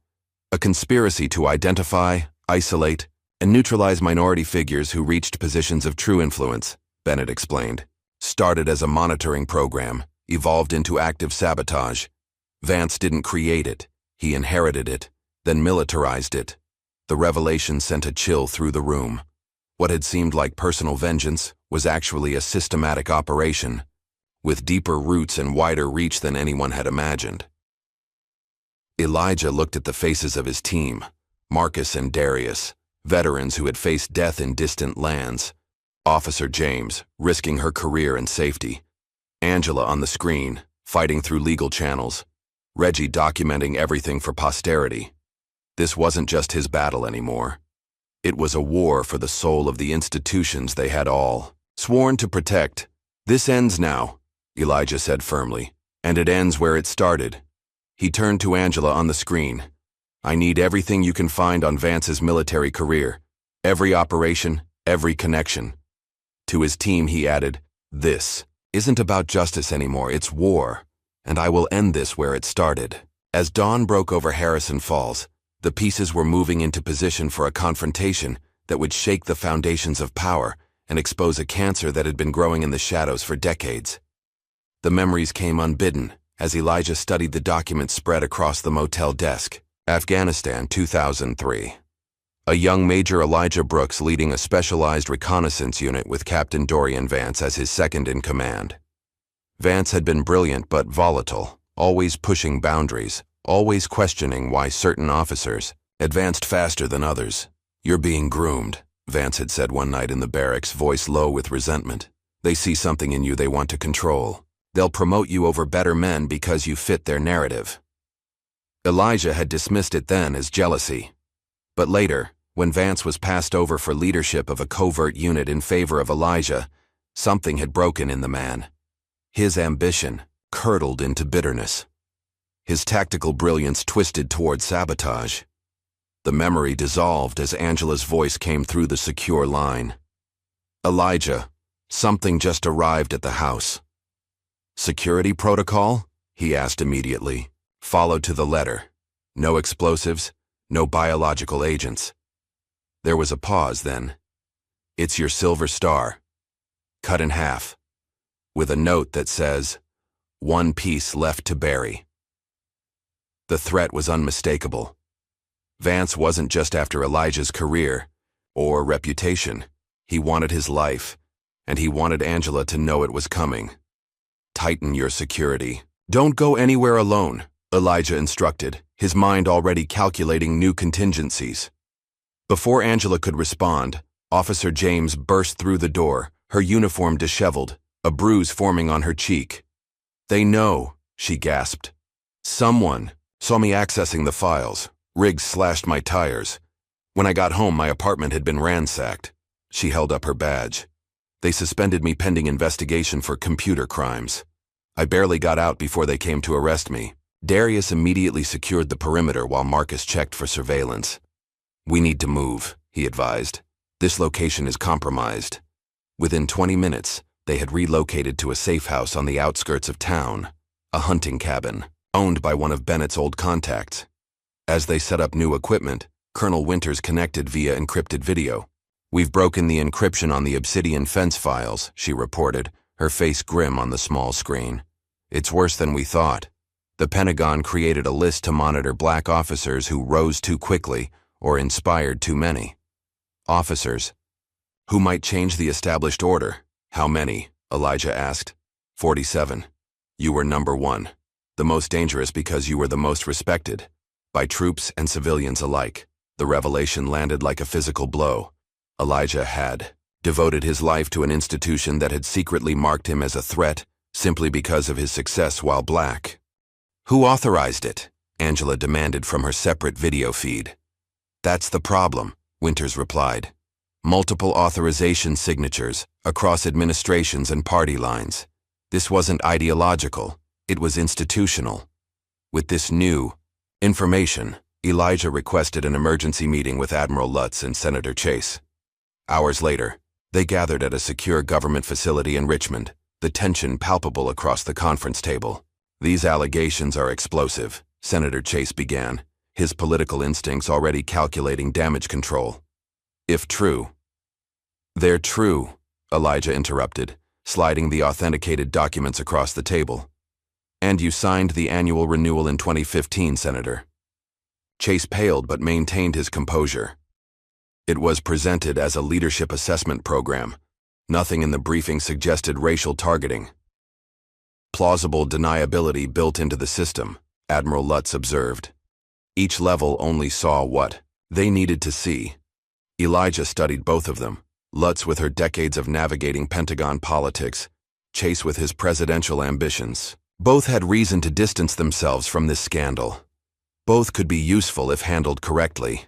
A conspiracy to identify, isolate, and neutralize minority figures who reached positions of true influence, Bennett explained. Started as a monitoring program, evolved into active sabotage. Vance didn't create it, he inherited it, then militarized it. The revelation sent a chill through the room. What had seemed like personal vengeance was actually a systematic operation, with deeper roots and wider reach than anyone had imagined. Elijah looked at the faces of his team, Marcus and Darius, veterans who had faced death in distant lands. Officer James, risking her career and safety. Angela on the screen, fighting through legal channels. Reggie documenting everything for posterity. This wasn't just his battle anymore. It was a war for the soul of the institutions they had all sworn to protect. This ends now, Elijah said firmly, and it ends where it started. He turned to Angela on the screen. I need everything you can find on Vance's military career. Every operation, every connection. To his team he added, this isn't about justice anymore, it's war, and I will end this where it started. As dawn broke over Harrison Falls, the pieces were moving into position for a confrontation that would shake the foundations of power and expose a cancer that had been growing in the shadows for decades. The memories came unbidden as Elijah studied the documents spread across the motel desk. Afghanistan, 2003. A young Major Elijah Brooks leading a specialized reconnaissance unit with Captain Dorian Vance as his second-in-command. Vance had been brilliant but volatile, always pushing boundaries, always questioning why certain officers advanced faster than others. "You're being groomed," Vance had said one night in the barracks, voice low with resentment. "They see something in you they want to control. They'll promote you over better men because you fit their narrative." Elijah had dismissed it then as jealousy. But later, when Vance was passed over for leadership of a covert unit in favor of Elijah, something had broken in the man. His ambition curdled into bitterness. His tactical brilliance twisted toward sabotage. The memory dissolved as Angela's voice came through the secure line. "Elijah, something just arrived at the house." "Security protocol?" he asked immediately. Followed to the letter. No explosives, no biological agents. There was a pause then. "It's your silver star, cut in half, with a note that says, 'One piece left to bury.'" The threat was unmistakable. Vance wasn't just after Elijah's career or reputation. He wanted his life, and he wanted Angela to know it was coming. "Tighten your security. Don't go anywhere alone," Elijah instructed, his mind already calculating new contingencies. Before Angela could respond, Officer James burst through the door, her uniform disheveled, a bruise forming on her cheek. "They know," she gasped. "Someone saw me accessing the files. Riggs slashed my tires. When I got home, my apartment had been ransacked." She held up her badge. "They suspended me pending investigation for computer crimes. I barely got out before they came to arrest me." Darius immediately secured the perimeter while Marcus checked for surveillance. "We need to move," he advised. "This location is compromised." Within 20 minutes, they had relocated to a safe house on the outskirts of town, a hunting cabin, owned by one of Bennett's old contacts. As they set up new equipment, Colonel Winters connected via encrypted video. "We've broken the encryption on the Obsidian fence files," she reported, her face grim on the small screen. "It's worse than we thought. The Pentagon created a list to monitor black officers who rose too quickly or inspired too many. Officers who might change the established order." "How many?" Elijah asked. 47. "You were number one. The most dangerous because you were the most respected, by troops and civilians alike." The revelation landed like a physical blow. Elijah had devoted his life to an institution that had secretly marked him as a threat simply because of his success while black. "Who authorized it?" Angela demanded from her separate video feed. "That's the problem," Winters replied. "Multiple authorization signatures across administrations and party lines. This wasn't ideological, it was institutional." With this new information, Elijah requested an emergency meeting with Admiral Lutz and Senator Chase. Hours later, they gathered at a secure government facility in Richmond, the tension palpable across the conference table. "These allegations are explosive," Senator Chase began, his political instincts already calculating damage control. "If true." "They're true," Elijah interrupted, sliding the authenticated documents across the table. "And you signed the annual renewal in 2015, Senator." Chase paled but maintained his composure. "It was presented as a leadership assessment program. Nothing in the briefing suggested racial targeting." "Plausible deniability built into the system," Admiral Lutz observed. "Each level only saw what they needed to see." Elijah studied both of them, Lutz with her decades of navigating Pentagon politics, Chase with his presidential ambitions. Both had reason to distance themselves from this scandal. Both could be useful if handled correctly.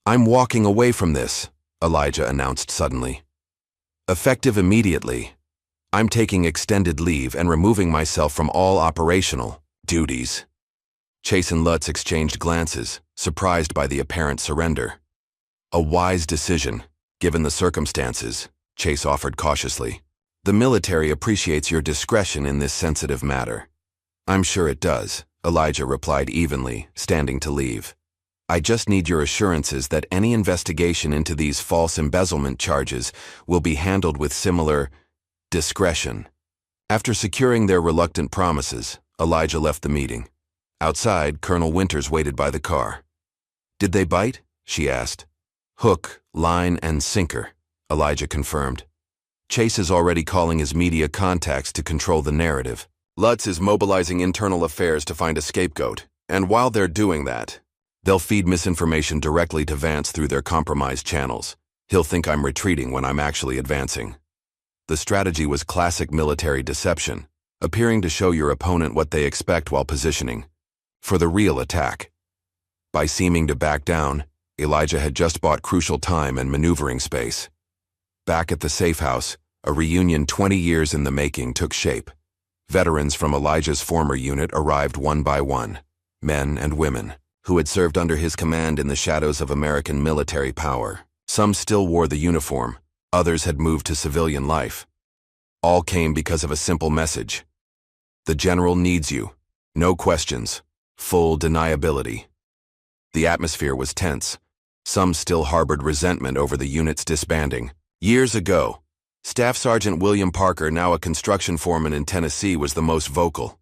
"I'm walking away from this," Elijah announced suddenly. "Effective immediately. I'm taking extended leave and removing myself from all operational duties." Chase and Lutz exchanged glances, surprised by the apparent surrender. "A wise decision, given the circumstances," Chase offered cautiously. "The military appreciates your discretion in this sensitive matter." "I'm sure it does," Elijah replied evenly, standing to leave. "I just need your assurances that any investigation into these false embezzlement charges will be handled with similar discretion." After securing their reluctant promises, Elijah left the meeting. Outside, Colonel Winters waited by the car. "Did they bite?" she asked. "Hook, line, and sinker," Elijah confirmed. "Chase is already calling his media contacts to control the narrative. Lutz is mobilizing internal affairs to find a scapegoat, and while they're doing that, they'll feed misinformation directly to Vance through their compromised channels. He'll think I'm retreating when I'm actually advancing." The strategy was classic military deception, appearing to show your opponent what they expect while positioning for the real attack. By seeming to back down, Elijah had just bought crucial time and maneuvering space. Back at the safe house, a reunion 20 years in the making took shape. Veterans from Elijah's former unit arrived one by one, men and women, who had served under his command in the shadows of American military power. Some still wore the uniform, others had moved to civilian life. All came because of a simple message. The general needs you. No questions. Full deniability. The atmosphere was tense. Some still harbored resentment over the unit's disbanding. Years ago, Staff Sergeant William Parker, now a construction foreman in Tennessee, was the most vocal.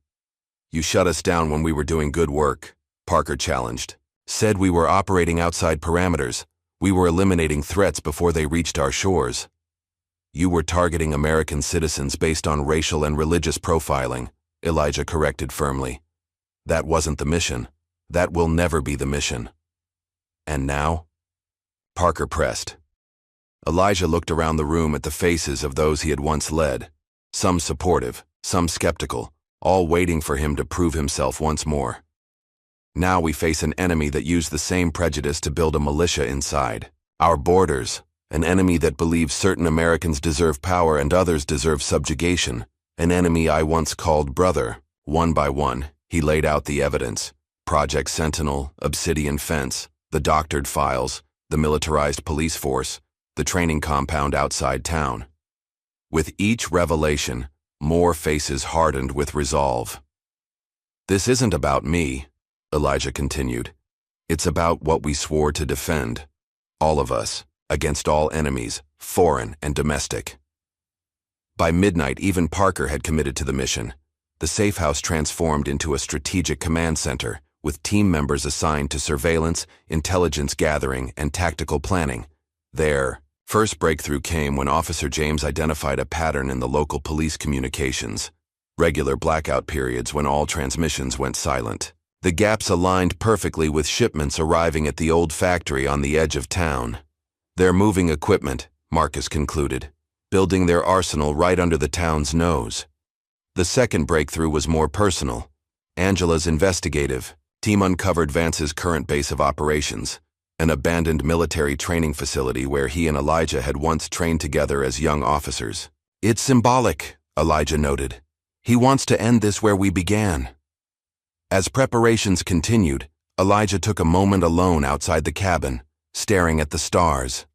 "You shut us down when we were doing good work," Parker challenged. "Said we were operating outside parameters. We were eliminating threats before they reached our shores. You were targeting American citizens based on racial and religious profiling," Elijah corrected firmly. "That wasn't the mission. That will never be the mission." "And now?" Parker pressed. Elijah looked around the room at the faces of those he had once led, some supportive, some skeptical, all waiting for him to prove himself once more. "Now we face an enemy that used the same prejudice to build a militia inside our borders, an enemy that believes certain Americans deserve power and others deserve subjugation, an enemy I once called brother." One by one, he laid out the evidence: Project Sentinel, Obsidian Fence, the doctored files, the militarized police force, the training compound outside town. With each revelation, more faces hardened with resolve. "This isn't about me," Elijah continued. "It's about what we swore to defend. All of us, against all enemies, foreign and domestic." By midnight, even Parker had committed to the mission. The safe house transformed into a strategic command center, with team members assigned to surveillance, intelligence gathering, and tactical planning. Their first breakthrough came when Officer James identified a pattern in the local police communications: regular blackout periods when all transmissions went silent. The gaps aligned perfectly with shipments arriving at the old factory on the edge of town. "They're moving equipment," Marcus concluded, "building their arsenal right under the town's nose." The second breakthrough was more personal. Angela's investigative team uncovered Vance's current base of operations, an abandoned military training facility where he and Elijah had once trained together as young officers. "It's symbolic," Elijah noted. "He wants to end this where we began." As preparations continued, Elijah took a moment alone outside the cabin, staring at the stars.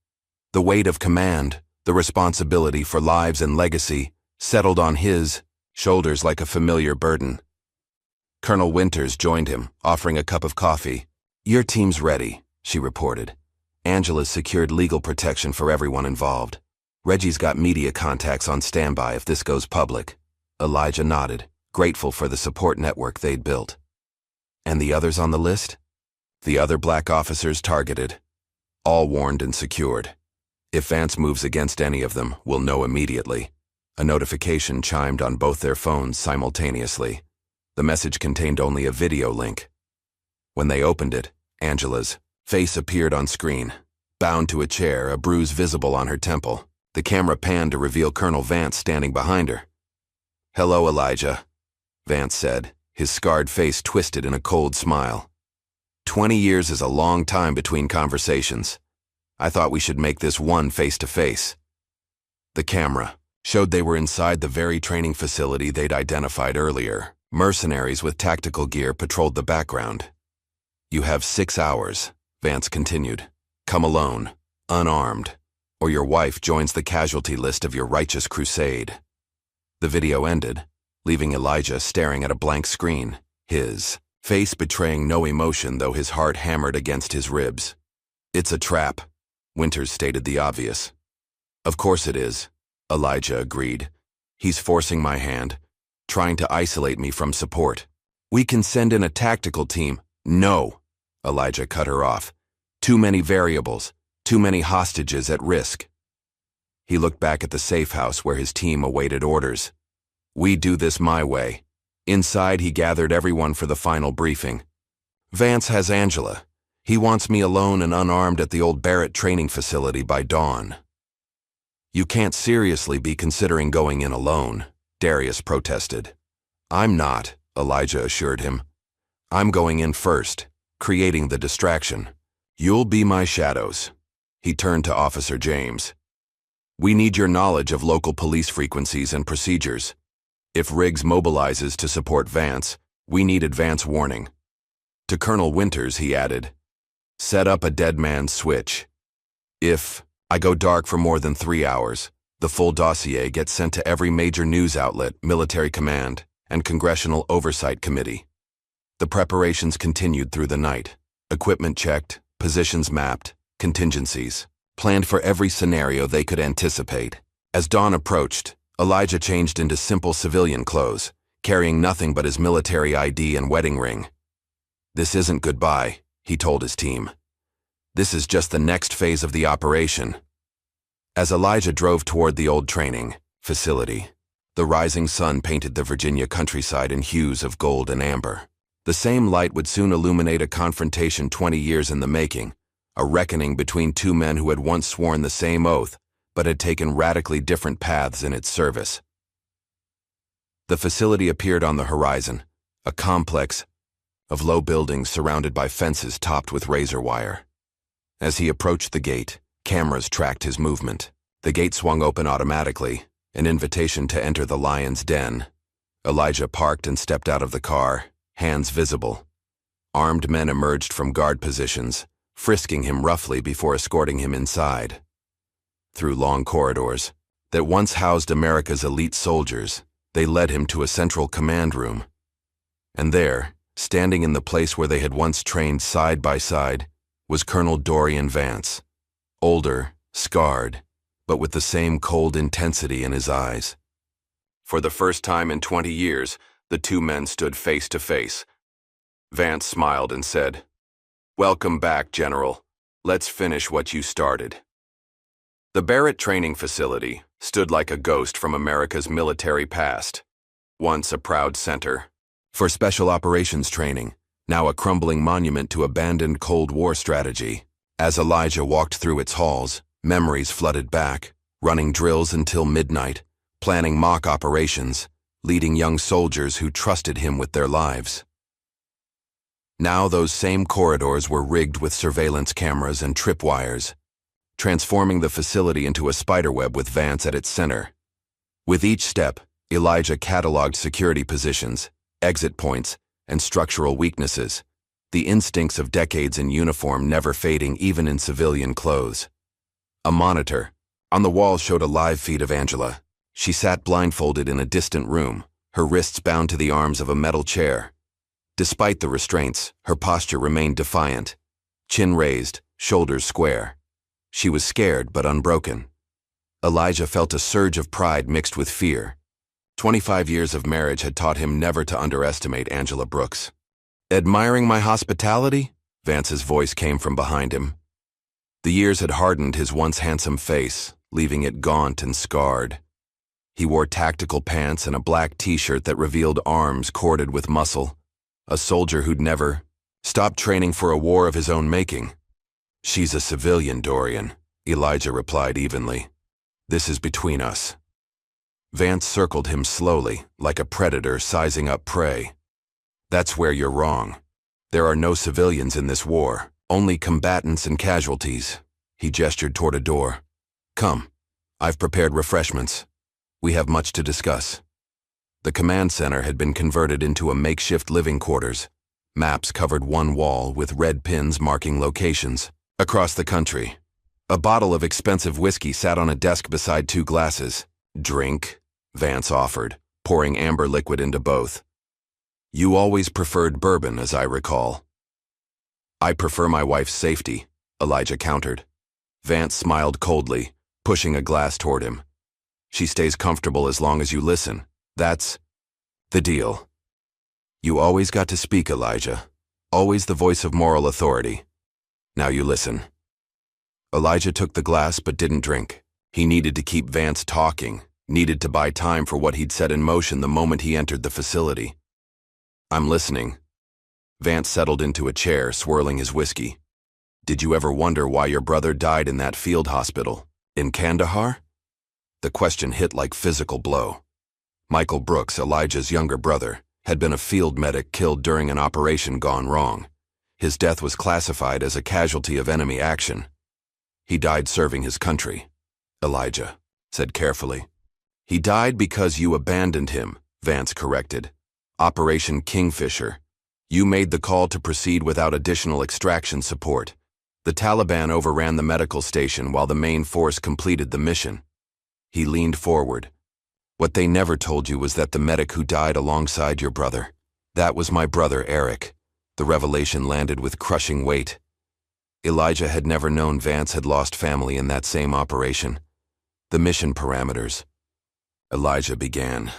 The weight of command, the responsibility for lives and legacy, settled on his shoulders like a familiar burden. Colonel Winters joined him, offering a cup of coffee. "Your team's ready," she reported. "Angela's secured legal protection for everyone involved. Reggie's got media contacts on standby if this goes public." Elijah nodded, grateful for the support network they'd built. "And the others on the list?" "The other black officers targeted. All warned and secured. If Vance moves against any of them, we'll know immediately." A notification chimed on both their phones simultaneously. The message contained only a video link. When they opened it, Angela's face appeared on screen, bound to a chair, a bruise visible on her temple. The camera panned to reveal Colonel Vance standing behind her. "Hello, Elijah," Vance said, his scarred face twisted in a cold smile. 20 years is a long time between conversations. I thought we should make this one face-to-face." The camera showed they were inside the very training facility they'd identified earlier. Mercenaries with tactical gear patrolled the background. "You have 6 hours," Vance continued. "Come alone, unarmed, or your wife joins the casualty list of your righteous crusade." The video ended, leaving Elijah staring at a blank screen, his face betraying no emotion though his heart hammered against his ribs. "It's a trap," Winters stated the obvious. "Of course it is," Elijah agreed. "He's forcing my hand, trying to isolate me from support. We can send in a tactical team. No, Elijah cut her off. Too many variables, too many hostages at risk. He looked back at the safe house where his team awaited orders. We do this my way. Inside, he gathered everyone for the final briefing. Vance has Angela. He wants me alone and unarmed at the old Barrett training facility by dawn. You can't seriously be considering going in alone, Darius protested. I'm not, Elijah assured him. I'm going in first, creating the distraction. You'll be my shadows. He turned to Officer James. We need your knowledge of local police frequencies and procedures. If Riggs mobilizes to support Vance, we need advance warning. To Colonel Winters, he added, set up a dead man's switch. If I go dark for more than 3 hours, the full dossier gets sent to every major news outlet, military command, and Congressional Oversight Committee. The preparations continued through the night. Equipment checked, positions mapped, contingencies planned for every scenario they could anticipate. As dawn approached, Elijah changed into simple civilian clothes, carrying nothing but his military ID and wedding ring. This isn't goodbye, he told his team. This is just the next phase of the operation. As Elijah drove toward the old training facility, the rising sun painted the Virginia countryside in hues of gold and amber. The same light would soon illuminate a confrontation 20 years in the making, a reckoning between two men who had once sworn the same oath, but had taken radically different paths in its service. The facility appeared on the horizon, a complex of low buildings surrounded by fences topped with razor wire. As he approached the gate, cameras tracked his movement. The gate swung open automatically, an invitation to enter the lion's den. Elijah parked and stepped out of the car, hands visible. Armed men emerged from guard positions, frisking him roughly before escorting him inside. Through long corridors that once housed America's elite soldiers, they led him to a central command room. And there, standing in the place where they had once trained side by side, was Colonel Dorian Vance, older, scarred, but with the same cold intensity in his eyes. For the first time in 20 years, the two men stood face to face. Vance smiled and said, "Welcome back, General. Let's finish what you started." The Barrett Training Facility stood like a ghost from America's military past. Once a proud center for special operations training, now a crumbling monument to abandoned Cold War strategy. As Elijah walked through its halls, memories flooded back, running drills until midnight, planning mock operations, leading young soldiers who trusted him with their lives. Now those same corridors were rigged with surveillance cameras and tripwires, transforming the facility into a spiderweb with Vance at its center. With each step, Elijah cataloged security positions, exit points, and structural weaknesses, the instincts of decades in uniform never fading even in civilian clothes. A monitor on the wall showed a live feed of Angela. She sat blindfolded in a distant room, her wrists bound to the arms of a metal chair. Despite the restraints, her posture remained defiant, chin raised, shoulders square. She was scared but unbroken. Elijah felt a surge of pride mixed with fear. 25 years of marriage had taught him never to underestimate Angela Brooks. "Admiring my hospitality?" Vance's voice came from behind him. The years had hardened his once handsome face, leaving it gaunt and scarred. He wore tactical pants and a black t-shirt that revealed arms corded with muscle, a soldier who'd never stopped training for a war of his own making. "She's a civilian, Dorian," Elijah replied evenly. "This is between us." Vance circled him slowly, like a predator sizing up prey. "That's where you're wrong. There are no civilians in this war, only combatants and casualties." He gestured toward a door. "Come, I've prepared refreshments. We have much to discuss." The command center had been converted into a makeshift living quarters. Maps covered one wall with red pins marking locations across the country. A bottle of expensive whiskey sat on a desk beside two glasses. "Drink," Vance offered, pouring amber liquid into both. "You always preferred bourbon, as I recall." "I prefer my wife's safety," Elijah countered. Vance smiled coldly, pushing a glass toward him. "She stays comfortable as long as you listen. That's the deal." You always got to speak, Elijah. Always the voice of moral authority. Now you listen. Elijah took the glass but didn't drink. He needed to keep Vance talking, needed to buy time for what he'd set in motion the moment he entered the facility. I'm listening. Vance settled into a chair, swirling his whiskey. Did you ever wonder why your brother died in that field hospital? In Kandahar? The question hit like physical blow. Michael Brooks, Elijah's younger brother, had been a field medic killed during an operation gone wrong. His death was classified as a casualty of enemy action. He died serving his country, Elijah said carefully. He died because you abandoned him, Vance corrected. Operation Kingfisher. You made the call to proceed without additional extraction support. The Taliban overran the medical station while the main force completed the mission. He leaned forward. What they never told you was that the medic who died alongside your brother, that was my brother Eric. The revelation landed with crushing weight. Elijah had never known Vance had lost family in that same operation. The mission parameters. Elijah began.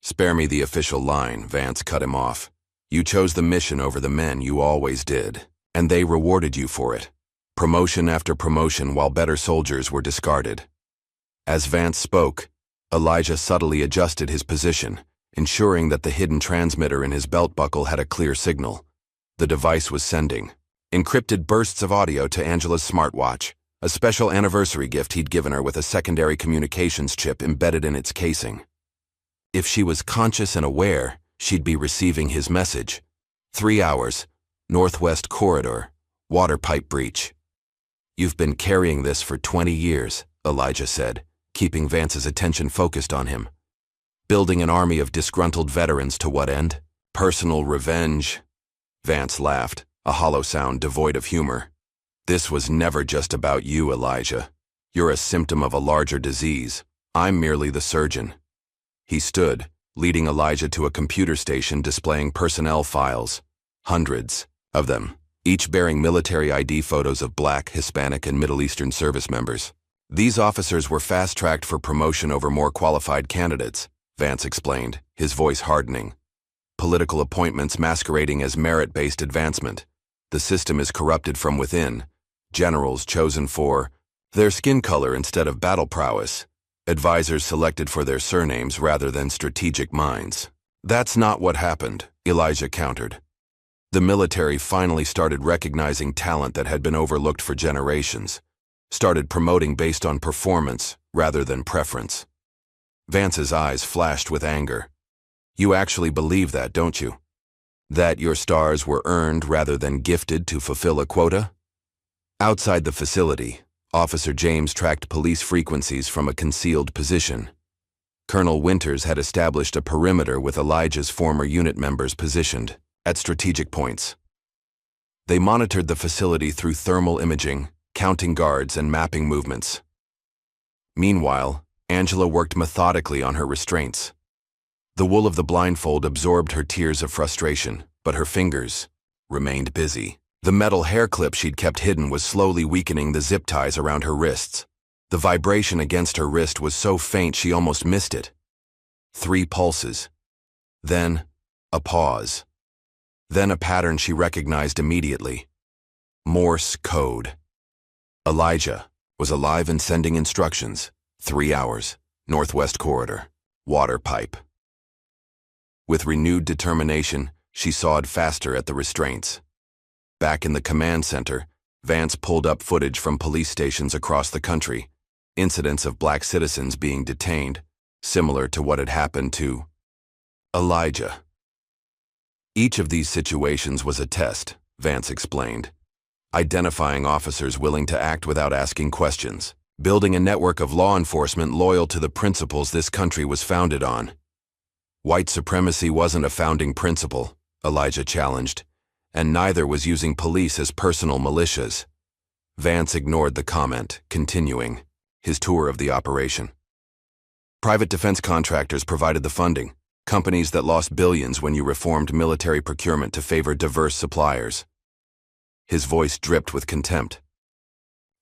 Spare me the official line, Vance cut him off. You chose the mission over the men, you always did. And they rewarded you for it. Promotion after promotion while better soldiers were discarded. As Vance spoke, Elijah subtly adjusted his position, ensuring that the hidden transmitter in his belt buckle had a clear signal. The device was sending encrypted bursts of audio to Angela's smartwatch, a special anniversary gift he'd given her with a secondary communications chip embedded in its casing. If she was conscious and aware, she'd be receiving his message. 3 hours, Northwest Corridor, water pipe breach. You've been carrying this for 20 years, Elijah said, keeping Vance's attention focused on him. Building an army of disgruntled veterans to what end? Personal revenge. Vance laughed, a hollow sound devoid of humor. This was never just about you, Elijah. You're a symptom of a larger disease. I'm merely the surgeon. He stood, leading Elijah to a computer station displaying personnel files. Hundreds of them, each bearing military ID photos of Black, Hispanic, and Middle Eastern service members. These officers were fast-tracked for promotion over more qualified candidates, Vance explained, his voice hardening. Political appointments masquerading as merit-based advancement. The system is corrupted from within. Generals chosen for their skin color instead of battle prowess. Advisors selected for their surnames rather than strategic minds. That's not what happened, Elijah countered. The military finally started recognizing talent that had been overlooked for generations. Started promoting based on performance rather than preference. Vance's eyes flashed with anger. You actually believe that, don't you? That your stars were earned rather than gifted to fulfill a quota? Outside the facility, Officer James tracked police frequencies from a concealed position. Colonel Winters had established a perimeter with Elijah's former unit members positioned at strategic points. They monitored the facility through thermal imaging, counting guards and mapping movements. Meanwhile, Angela worked methodically on her restraints. The wool of the blindfold absorbed her tears of frustration, but her fingers remained busy. The metal hair clip she'd kept hidden was slowly weakening the zip ties around her wrists. The vibration against her wrist was so faint she almost missed it. 3 pulses. Then, a pause. Then a pattern she recognized immediately. Morse code. Elijah was alive and sending instructions. 3 hours, Northwest Corridor, water pipe. With renewed determination, she sawed faster at the restraints. Back in the command center, Vance pulled up footage from police stations across the country, incidents of Black citizens being detained, similar to what had happened to Elijah. Each of these situations was a test, Vance explained, identifying officers willing to act without asking questions, building a network of law enforcement loyal to the principles this country was founded on. White supremacy wasn't a founding principle, Elijah challenged, and neither was using police as personal militias. Vance ignored the comment, continuing his tour of the operation. Private defense contractors provided the funding, companies that lost billions when you reformed military procurement to favor diverse suppliers. His voice dripped with contempt.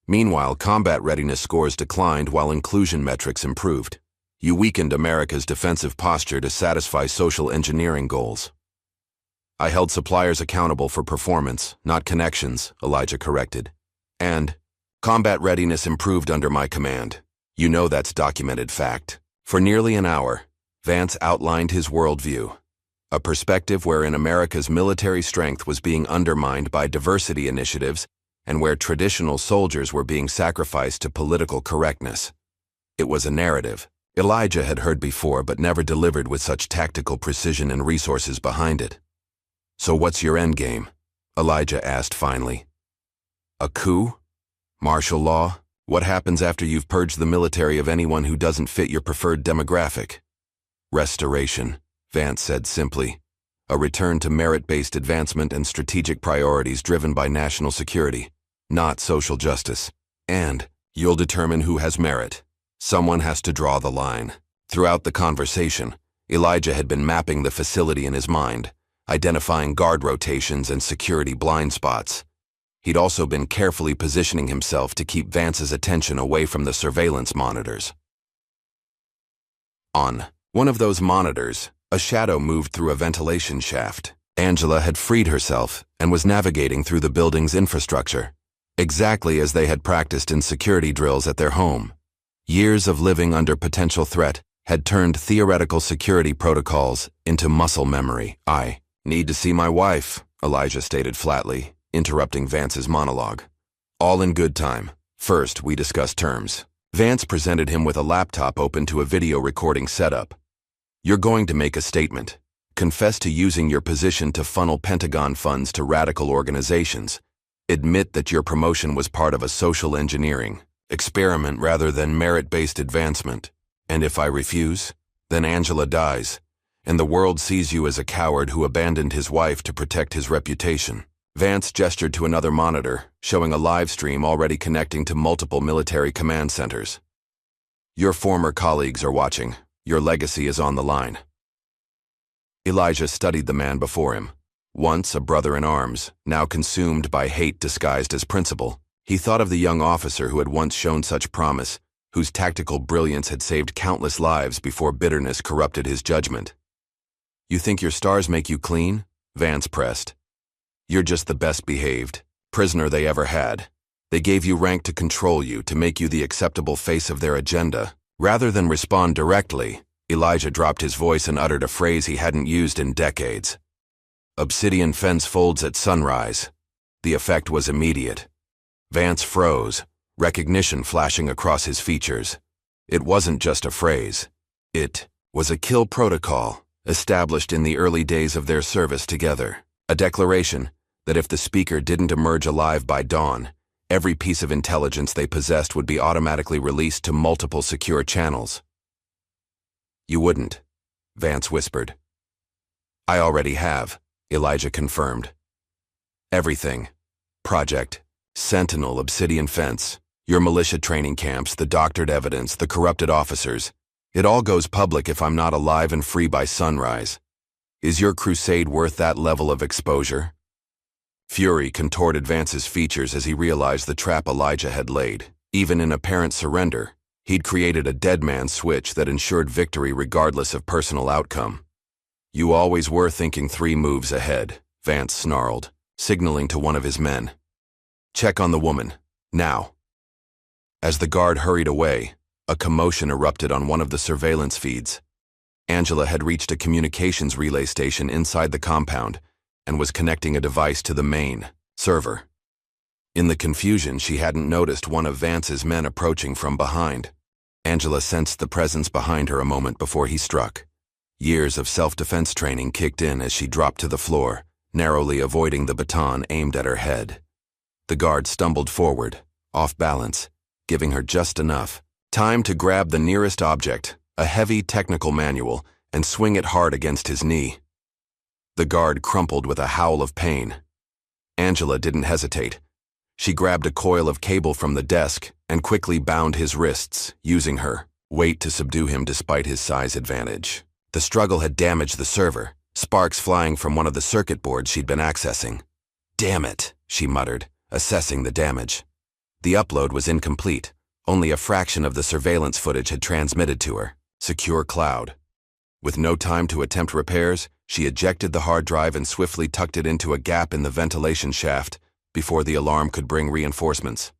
Meanwhile, combat readiness scores declined while inclusion metrics improved. You weakened America's defensive posture to satisfy social engineering goals. I held suppliers accountable for performance, not connections, Elijah corrected. And combat readiness improved under my command. You know that's documented fact. For nearly an hour, Vance outlined his worldview, a perspective wherein America's military strength was being undermined by diversity initiatives and where traditional soldiers were being sacrificed to political correctness. It was a narrative Elijah had heard before but never delivered with such tactical precision and resources behind it. So what's your endgame? Elijah asked finally. A coup? Martial law? What happens after you've purged the military of anyone who doesn't fit your preferred demographic? Restoration, Vance said simply. A return to merit-based advancement and strategic priorities driven by national security, not social justice. And you'll determine who has merit. Someone has to draw the line. Throughout the conversation, Elijah had been mapping the facility in his mind, identifying guard rotations and security blind spots. He'd also been carefully positioning himself to keep Vance's attention away from the surveillance monitors. On one of those monitors, a shadow moved through a ventilation shaft. Angela had freed herself and was navigating through the building's infrastructure, exactly as they had practiced in security drills at their home. Years of living under potential threat had turned theoretical security protocols into muscle memory. I need to see my wife, Elijah stated flatly, interrupting Vance's monologue. All in good time. First, we discussed terms. Vance presented him with a laptop open to a video recording setup. You're going to make a statement. Confess to using your position to funnel Pentagon funds to radical organizations. Admit that your promotion was part of a social engineering experiment rather than merit-based advancement. And if I refuse, then Angela dies, and the world sees you as a coward who abandoned his wife to protect his reputation. Vance gestured to another monitor, showing a live stream already connecting to multiple military command centers. Your former colleagues are watching. Your legacy is on the line. Elijah studied the man before him. Once a brother in arms, now consumed by hate disguised as principal. He thought of the young officer who had once shown such promise, whose tactical brilliance had saved countless lives before bitterness corrupted his judgment. You think your stars make you clean? Vance pressed. You're just the best behaved prisoner they ever had. They gave you rank to control you, to make you the acceptable face of their agenda. Rather than respond directly, Elijah dropped his voice and uttered a phrase he hadn't used in decades. Obsidian fence folds at sunrise. The effect was immediate. Vance froze, recognition flashing across his features. It wasn't just a phrase. It was a kill protocol, established in the early days of their service together. A declaration that if the speaker didn't emerge alive by dawn, every piece of intelligence they possessed would be automatically released to multiple secure channels. You wouldn't, Vance whispered. I already have, Elijah confirmed. Everything. Project, Sentinel, Obsidian Fence, your militia training camps, the doctored evidence, the corrupted officers. It all goes public if I'm not alive and free by sunrise. Is your crusade worth that level of exposure? Fury contorted Vance's features as he realized the trap Elijah had laid. Even in apparent surrender, he'd created a dead man's switch that ensured victory regardless of personal outcome. You always were thinking 3 moves ahead, Vance snarled, signaling to one of his men. Check on the woman, now. As the guard hurried away, a commotion erupted on one of the surveillance feeds. Angela had reached a communications relay station inside the compound and was connecting a device to the main server. In the confusion, she hadn't noticed one of Vance's men approaching from behind. Angela sensed the presence behind her a moment before he struck. Years of self-defense training kicked in as she dropped to the floor, narrowly avoiding the baton aimed at her head. The guard stumbled forward, off balance, giving her just enough time to grab the nearest object, a heavy technical manual, and swing it hard against his knee. The guard crumpled with a howl of pain. Angela didn't hesitate. She grabbed a coil of cable from the desk and quickly bound his wrists, using her weight to subdue him despite his size advantage. The struggle had damaged the server, sparks flying from one of the circuit boards she'd been accessing. Damn it, she muttered, assessing the damage. The upload was incomplete. Only a fraction of the surveillance footage had transmitted to her. Secure cloud. With no time to attempt repairs, she ejected the hard drive and swiftly tucked it into a gap in the ventilation shaft before the alarm could bring reinforcements.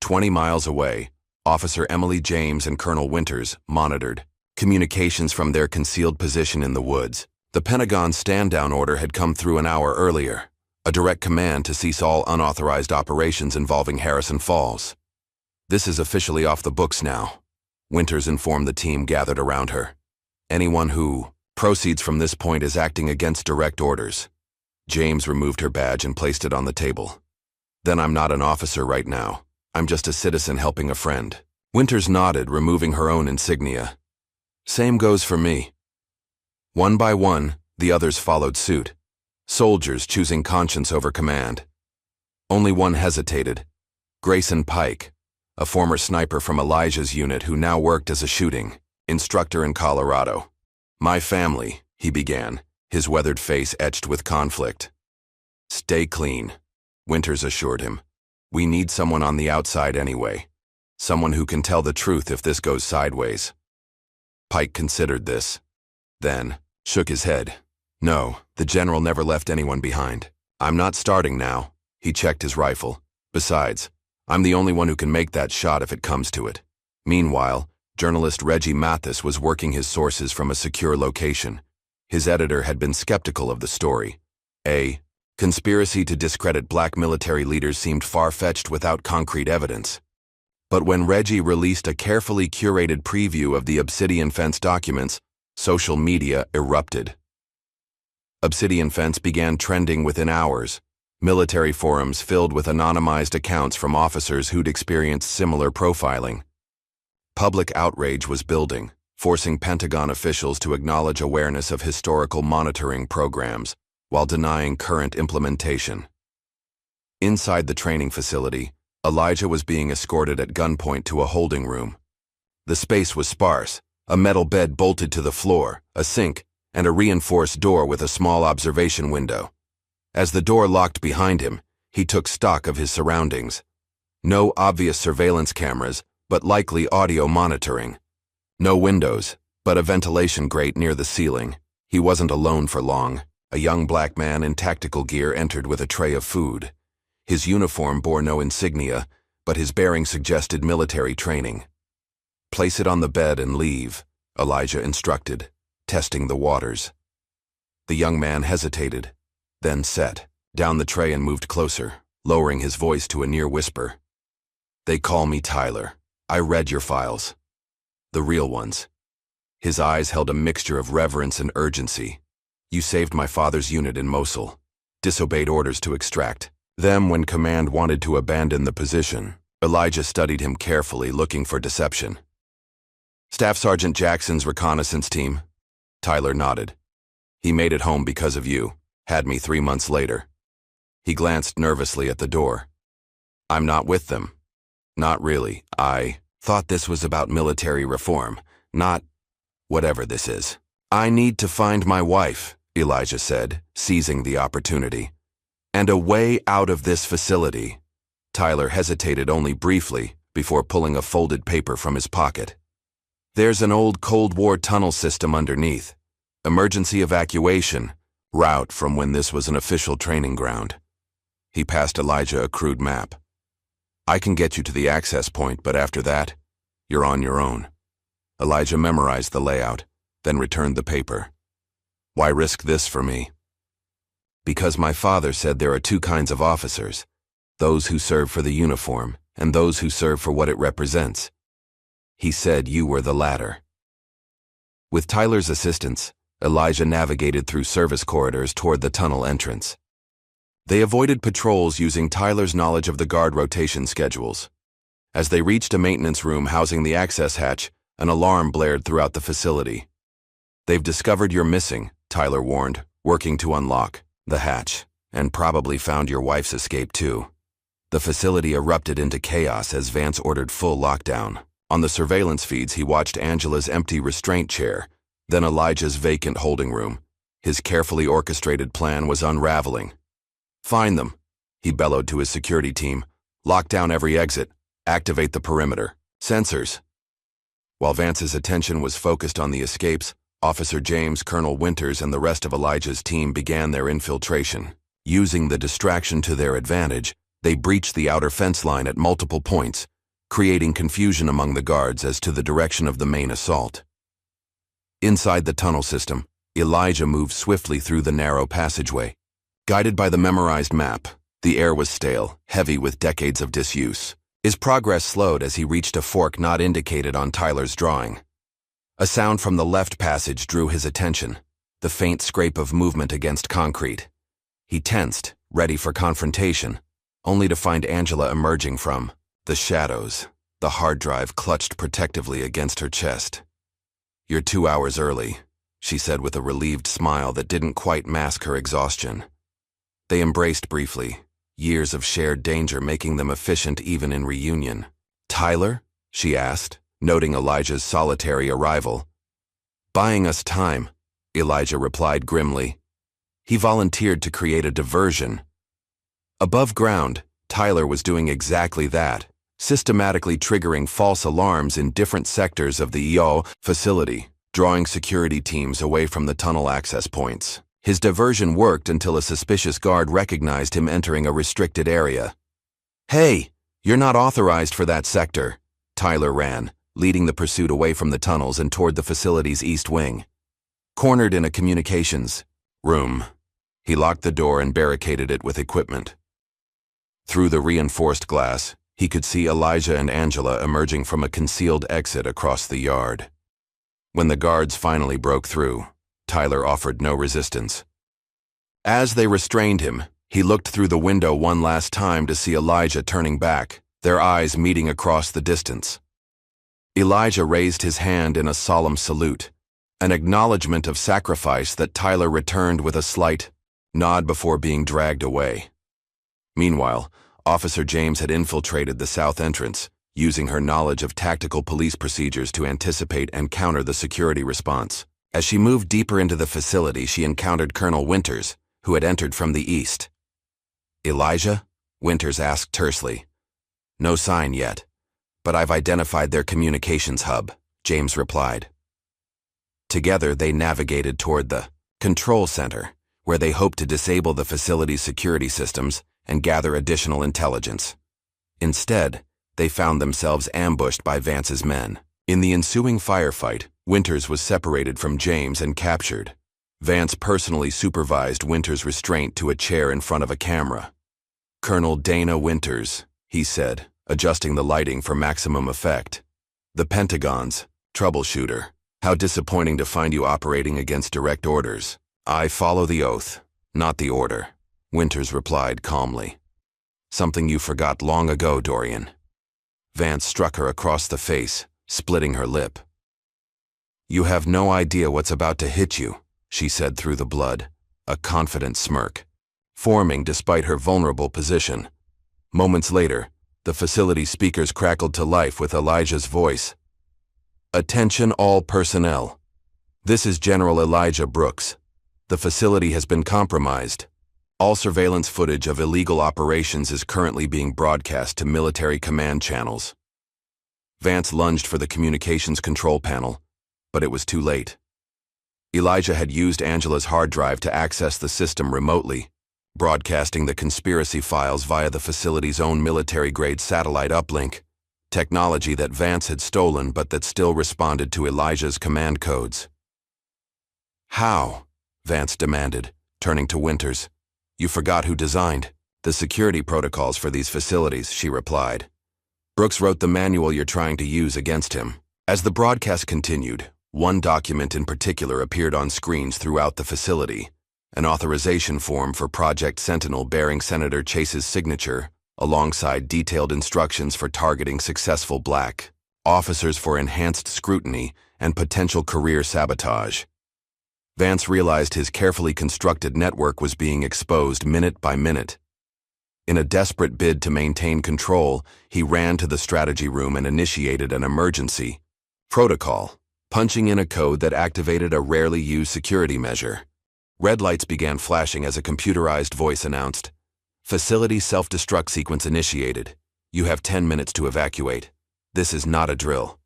20 miles away, Officer Emily James and Colonel Winters monitored communications from their concealed position in the woods. The Pentagon stand-down order had come through an hour earlier, a direct command to cease all unauthorized operations involving Harrison Falls. "This is officially off the books now," Winters informed the team gathered around her. "Anyone who proceeds from this point is acting against direct orders." James removed her badge and placed it on the table. "Then I'm not an officer right now. I'm just a citizen helping a friend." Winters nodded, removing her own insignia. "Same goes for me." One by one, the others followed suit, soldiers choosing conscience over command. Only one hesitated: Grayson Pike, a former sniper from Elijah's unit who now worked as a shooting instructor in Colorado. "My family," he began, his weathered face etched with conflict. "Stay clean," Winters assured him. "We need someone on the outside anyway. Someone who can tell the truth if this goes sideways." Pike considered this, then shook his head. "No, the general never left anyone behind. I'm not starting now." He checked his rifle. "Besides, I'm the only one who can make that shot if it comes to it." Meanwhile, journalist Reggie Mathis was working his sources from a secure location. His editor had been skeptical of the story. A conspiracy to discredit black military leaders seemed far-fetched without concrete evidence. But when Reggie released a carefully curated preview of the Obsidian Fence documents, social media erupted. Obsidian Fence began trending within hours, military forums filled with anonymized accounts from officers who'd experienced similar profiling. Public outrage was building, forcing Pentagon officials to acknowledge awareness of historical monitoring programs while denying current implementation. Inside the training facility, Elijah was being escorted at gunpoint to a holding room. The space was sparse: a metal bed bolted to the floor, a sink, and a reinforced door with a small observation window. As the door locked behind him, he took stock of his surroundings. No obvious surveillance cameras, but likely audio monitoring. No windows, but a ventilation grate near the ceiling. He wasn't alone for long. A young black man in tactical gear entered with a tray of food. His uniform bore no insignia, but his bearing suggested military training. "Place it on the bed and leave," Elijah instructed, testing the waters. The young man hesitated, then set down the tray and moved closer, lowering his voice to a near whisper. "They call me Tyler. I read your files. The real ones." His eyes held a mixture of reverence and urgency. "You saved my father's unit in Mosul, disobeyed orders to extract them when command wanted to abandon the position." Elijah studied him carefully, looking for deception. "Staff Sergeant Jackson's reconnaissance team." Tyler nodded. "He made it home because of you. Had me 3 months later." He glanced nervously at the door. "I'm not with them." "Not really. I thought this was about military reform, not whatever this is." "I need to find my wife," Elijah said, seizing the opportunity. "And a way out of this facility." Tyler hesitated only briefly before pulling a folded paper from his pocket. "There's an old Cold War tunnel system underneath. Emergency evacuation route from when this was an official training ground." He passed Elijah a crude map. "I can get you to the access point, but after that, you're on your own." Elijah memorized the layout, then returned the paper. "Why risk this for me?" "Because my father said there are two kinds of officers, those who serve for the uniform and those who serve for what it represents. He said you were the latter." With Tyler's assistance, Elijah navigated through service corridors toward the tunnel entrance. They avoided patrols using Tyler's knowledge of the guard rotation schedules. As they reached a maintenance room housing the access hatch, an alarm blared throughout the facility. "They've discovered you're missing," Tyler warned, working to unlock the hatch, "and probably found your wife's escape too." The facility erupted into chaos as Vance ordered full lockdown. On the surveillance feeds, he watched Angela's empty restraint chair, then Elijah's vacant holding room. His carefully orchestrated plan was unraveling. "Find them," he bellowed to his security team. "Lock down every exit. Activate the perimeter. Sensors." While Vance's attention was focused on the escapes, Officer James, Colonel Winters, and the rest of Elijah's team began their infiltration. Using the distraction to their advantage, they breached the outer fence line at multiple points, creating confusion among the guards as to the direction of the main assault. Inside the tunnel system, Elijah moved swiftly through the narrow passageway. Guided by the memorized map, the air was stale, heavy with decades of disuse. His progress slowed as he reached a fork not indicated on Tyler's drawing. A sound from the left passage drew his attention, the faint scrape of movement against concrete. He tensed, ready for confrontation, only to find Angela emerging from the shadows, the hard drive clutched protectively against her chest. "You're 2 hours early," she said with a relieved smile that didn't quite mask her exhaustion. They embraced briefly, years of shared danger making them efficient even in reunion. "Tyler?" she asked, noting Elijah's solitary arrival. "Buying us time," Elijah replied grimly. He volunteered to create a diversion. Above ground, Tyler was doing exactly that, systematically triggering false alarms in different sectors of the EO facility, drawing security teams away from the tunnel access points. His diversion worked until a suspicious guard recognized him entering a restricted area. "Hey, you're not authorized for that sector," Tyler ran, leading the pursuit away from the tunnels and toward the facility's east wing. Cornered in a communications room, he locked the door and barricaded it with equipment. Through the reinforced glass, he could see Elijah and Angela emerging from a concealed exit across the yard. When the guards finally broke through, Tyler offered no resistance. As they restrained him, he looked through the window one last time to see Elijah turning back, their eyes meeting across the distance. Elijah raised his hand in a solemn salute, an acknowledgement of sacrifice that Tyler returned with a slight nod before being dragged away. Meanwhile, Officer James had infiltrated the south entrance, using her knowledge of tactical police procedures to anticipate and counter the security response. As she moved deeper into the facility, she encountered Colonel Winters, who had entered from the east. "Elijah?" Winters asked tersely. "No sign yet, but I've identified their communications hub," James replied. Together, they navigated toward the control center, where they hoped to disable the facility's security systems and gather additional intelligence. Instead, they found themselves ambushed by Vance's men. In the ensuing firefight, Winters was separated from James and captured. Vance personally supervised Winters' restraint to a chair in front of a camera. "Colonel Dana Winters," he said, adjusting the lighting for maximum effect. "The Pentagon's troubleshooter. How disappointing to find you operating against direct orders." "I follow the oath, not the order," Winters replied calmly. "Something you forgot long ago, Dorian." Vance struck her across the face, splitting her lip. "You have no idea what's about to hit you," she said through the blood, a confident smirk, forming despite her vulnerable position. Moments later, the facility speakers crackled to life with Elijah's voice. "Attention all personnel. This is General Elijah Brooks. The facility has been compromised. All surveillance footage of illegal operations is currently being broadcast to military command channels." Vance lunged for the communications control panel, but it was too late. Elijah had used Angela's hard drive to access the system remotely, broadcasting the conspiracy files via the facility's own military-grade satellite uplink, technology that Vance had stolen but that still responded to Elijah's command codes. "How?" Vance demanded, turning to Winters. "You forgot who designed the security protocols for these facilities," she replied. "Brooks wrote the manual you're trying to use against him." As the broadcast continued, one document in particular appeared on screens throughout the facility, an authorization form for Project Sentinel bearing Senator Chase's signature, alongside detailed instructions for targeting successful black officers for enhanced scrutiny and potential career sabotage. Vance realized his carefully constructed network was being exposed minute by minute. In a desperate bid to maintain control, he ran to the strategy room and initiated an emergency protocol, punching in a code that activated a rarely used security measure. Red lights began flashing as a computerized voice announced, "Facility self-destruct sequence initiated. You have 10 minutes to evacuate. This is not a drill."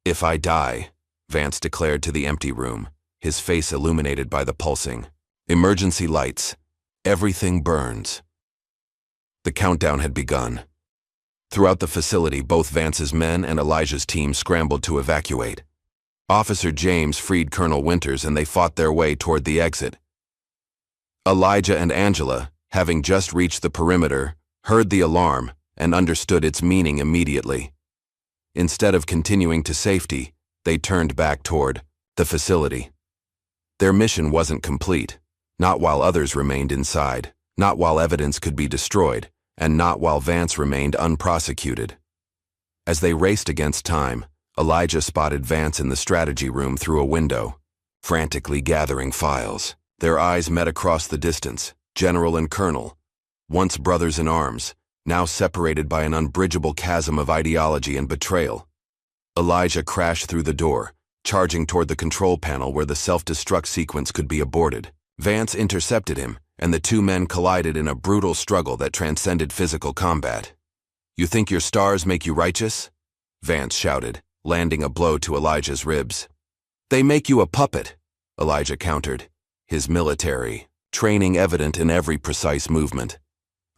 "If I die," Vance declared to the empty room, his face illuminated by the pulsing. "Emergency lights. Everything burns." The countdown had begun. Throughout the facility, both Vance's men and Elijah's team scrambled to evacuate. Officer James freed Colonel Winters and they fought their way toward the exit. Elijah and Angela, having just reached the perimeter, heard the alarm and understood its meaning immediately. Instead of continuing to safety, they turned back toward the facility. Their mission wasn't complete, not while others remained inside, not while evidence could be destroyed, and not while Vance remained unprosecuted. As they raced against time, Elijah spotted Vance in the strategy room through a window, frantically gathering files. Their eyes met across the distance, General and Colonel, once brothers in arms, now separated by an unbridgeable chasm of ideology and betrayal. Elijah crashed through the door, charging toward the control panel where the self-destruct sequence could be aborted. Vance intercepted him, and the two men collided in a brutal struggle that transcended physical combat. "You think your stars make you righteous?" Vance shouted, landing a blow to Elijah's ribs. "They make you a puppet," Elijah countered, his military training evident in every precise movement.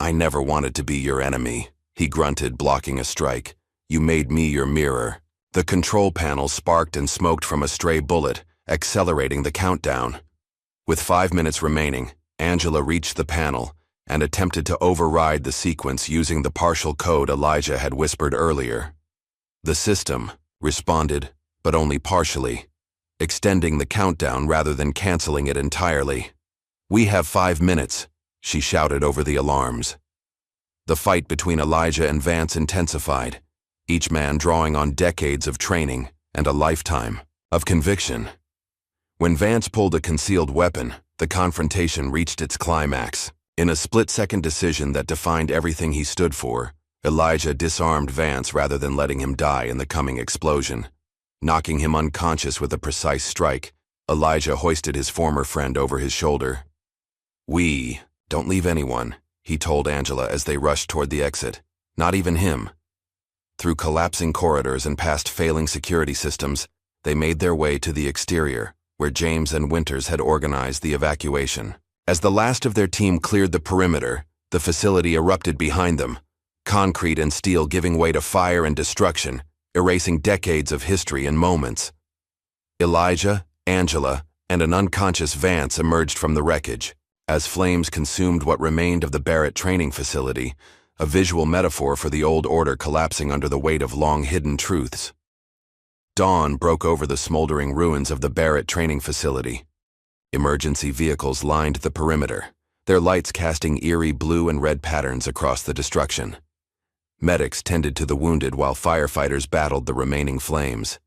"I never wanted to be your enemy," he grunted, blocking a strike. "You made me your mirror." The control panel sparked and smoked from a stray bullet, accelerating the countdown. With 5 minutes remaining, Angela reached the panel and attempted to override the sequence using the partial code Elijah had whispered earlier. The system responded, but only partially, extending the countdown rather than canceling it entirely. "We have 5 minutes," she shouted over the alarms. The fight between Elijah and Vance intensified, each man drawing on decades of training and a lifetime of conviction. When Vance pulled a concealed weapon, the confrontation reached its climax. In a split-second decision that defined everything he stood for, Elijah disarmed Vance rather than letting him die in the coming explosion. Knocking him unconscious with a precise strike, Elijah hoisted his former friend over his shoulder. "Don't leave anyone," he told Angela as they rushed toward the exit. "Not even him." Through collapsing corridors and past failing security systems, they made their way to the exterior, where James and Winters had organized the evacuation. As the last of their team cleared the perimeter, the facility erupted behind them, concrete and steel giving way to fire and destruction, erasing decades of history in moments. Elijah, Angela, and an unconscious Vance emerged from the wreckage. As flames consumed what remained of the Barrett training facility, a visual metaphor for the old order collapsing under the weight of long-hidden truths. Dawn broke over the smoldering ruins of the Barrett training facility. Emergency vehicles lined the perimeter, their lights casting eerie blue and red patterns across the destruction. Medics tended to the wounded while firefighters battled the remaining flames.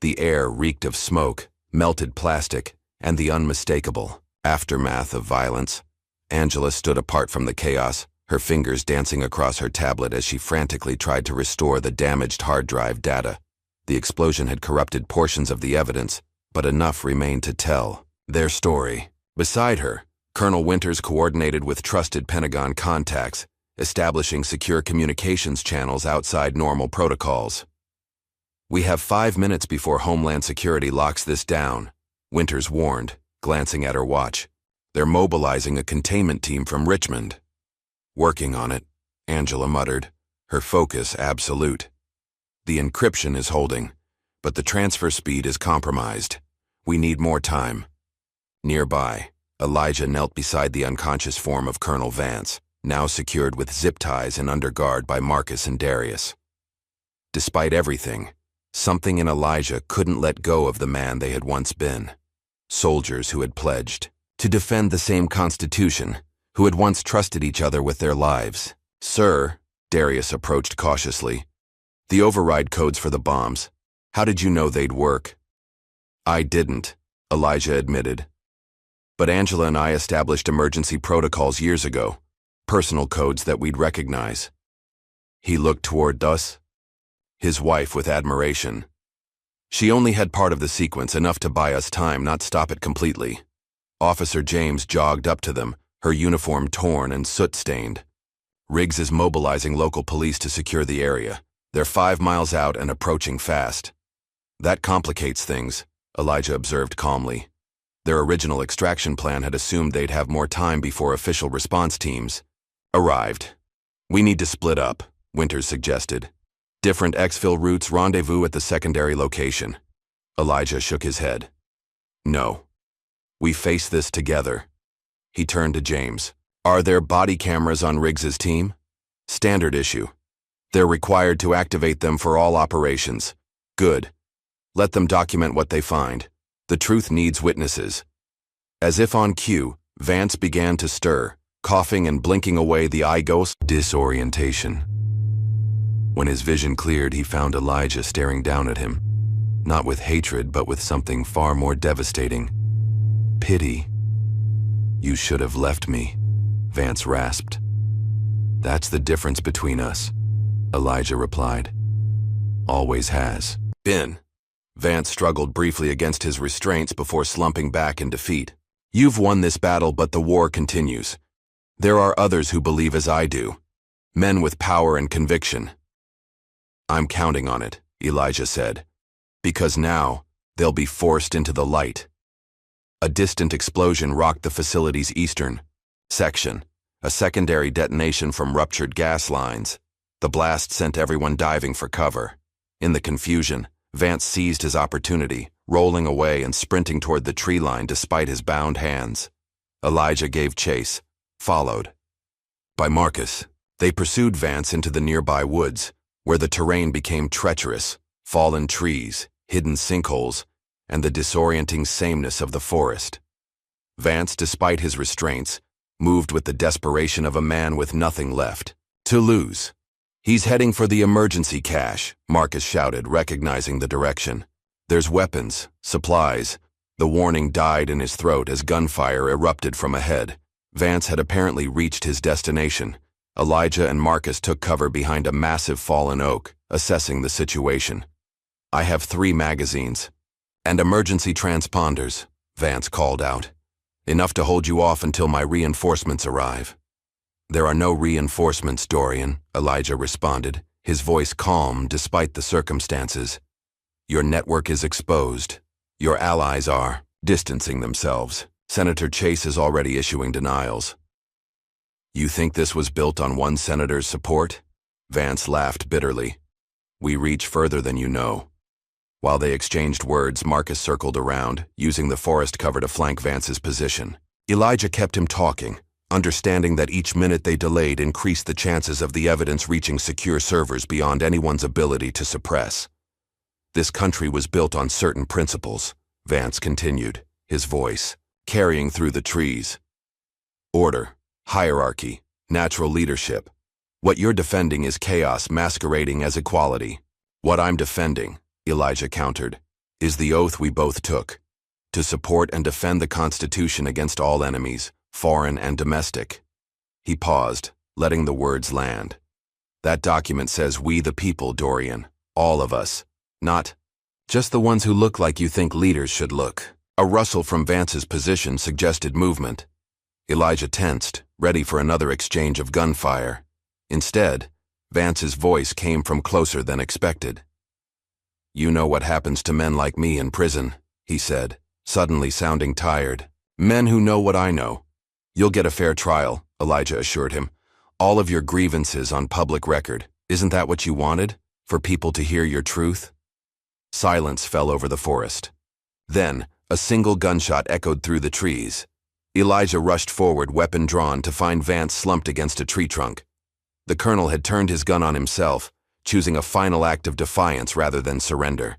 The air reeked of smoke, melted plastic, and the unmistakable aftermath of violence. Angela stood apart from the chaos, her fingers dancing across her tablet as she frantically tried to restore the damaged hard drive data. The explosion had corrupted portions of the evidence, but enough remained to tell their story. Beside her, Colonel Winters coordinated with trusted Pentagon contacts, establishing secure communications channels outside normal protocols. "We have 5 minutes before Homeland Security locks this down," Winters warned, glancing at her watch. "They're mobilizing a containment team from Richmond." "Working on it," Angela muttered, her focus absolute. "The encryption is holding, but the transfer speed is compromised. We need more time." Nearby, Elijah knelt beside the unconscious form of Colonel Vance, now secured with zip ties and under guard by Marcus and Darius. Despite everything, something in Elijah couldn't let go of the man they had once been. Soldiers who had pledged to defend the same Constitution, who had once trusted each other with their lives. "Sir," Darius approached cautiously, "the override codes for the bombs, how did you know they'd work?" "I didn't," Elijah admitted. "But Angela and I established emergency protocols years ago, personal codes that we'd recognize." He looked toward us, his wife with admiration. "She only had part of the sequence, enough to buy us time, not stop it completely." Officer James jogged up to them, her uniform torn and soot-stained. "Riggs is mobilizing local police to secure the area. They're 5 miles out and approaching fast." That complicates things, Elijah observed calmly. Their original extraction plan had assumed they'd have more time before official response teams arrived. We need to split up, Winters suggested. Different exfil routes rendezvous at the secondary location. Elijah shook his head. No. We face this together. He turned to James. Are there body cameras on Riggs's team? Standard issue. They're required to activate them for all operations. Good. Let them document what they find. The truth needs witnesses. As if on cue, Vance began to stir, coughing and blinking away the eye ghost disorientation. When his vision cleared, he found Elijah staring down at him, not with hatred, but with something far more devastating. Pity. You should have left me, Vance rasped. That's the difference between us, Elijah replied. Always has been. Vance struggled briefly against his restraints before slumping back in defeat. You've won this battle, but the war continues. There are others who believe as I do. Men with power and conviction. I'm counting on it, Elijah said. Because now, they'll be forced into the light. A distant explosion rocked the facility's eastern section, a secondary detonation from ruptured gas lines. The blast sent everyone diving for cover. In the confusion, Vance seized his opportunity, rolling away and sprinting toward the tree line despite his bound hands. Elijah gave chase, followed by Marcus. They pursued Vance into the nearby woods, where the terrain became treacherous, fallen trees, hidden sinkholes, and the disorienting sameness of the forest. Vance, despite his restraints, moved with the desperation of a man with nothing left to lose. He's heading for the emergency cache, Marcus shouted, recognizing the direction. There's weapons, supplies. The warning died in his throat as gunfire erupted from ahead. Vance had apparently reached his destination. Elijah and Marcus took cover behind a massive fallen oak, assessing the situation. I have 3 magazines. And emergency transponders, Vance called out. Enough to hold you off until my reinforcements arrive. There are no reinforcements, Dorian, Elijah responded, his voice calm despite the circumstances. Your network is exposed. Your allies are distancing themselves. Senator Chase is already issuing denials. You think this was built on one senator's support? Vance laughed bitterly. We reach further than you know. While they exchanged words, Marcus circled around, using the forest cover to flank Vance's position. Elijah kept him talking, understanding that each minute they delayed increased the chances of the evidence reaching secure servers beyond anyone's ability to suppress. This country was built on certain principles, Vance continued, his voice carrying through the trees. Order, hierarchy, natural leadership. What you're defending is chaos masquerading as equality. What I'm defending, Elijah countered, is the oath we both took, to support and defend the Constitution against all enemies, foreign and domestic. He paused, letting the words land. That document says we the people, Dorian, all of us, not just the ones who look like you think leaders should look. A rustle from Vance's position suggested movement. Elijah tensed, ready for another exchange of gunfire. Instead, Vance's voice came from closer than expected. You know what happens to men like me in prison, he said, suddenly sounding tired. Men who know what I know. You'll get a fair trial, Elijah assured him. All of your grievances on public record. Isn't that what you wanted? For people to hear your truth? Silence fell over the forest. Then, a single gunshot echoed through the trees. Elijah rushed forward, weapon drawn, to find Vance slumped against a tree trunk. The colonel had turned his gun on himself, choosing a final act of defiance rather than surrender.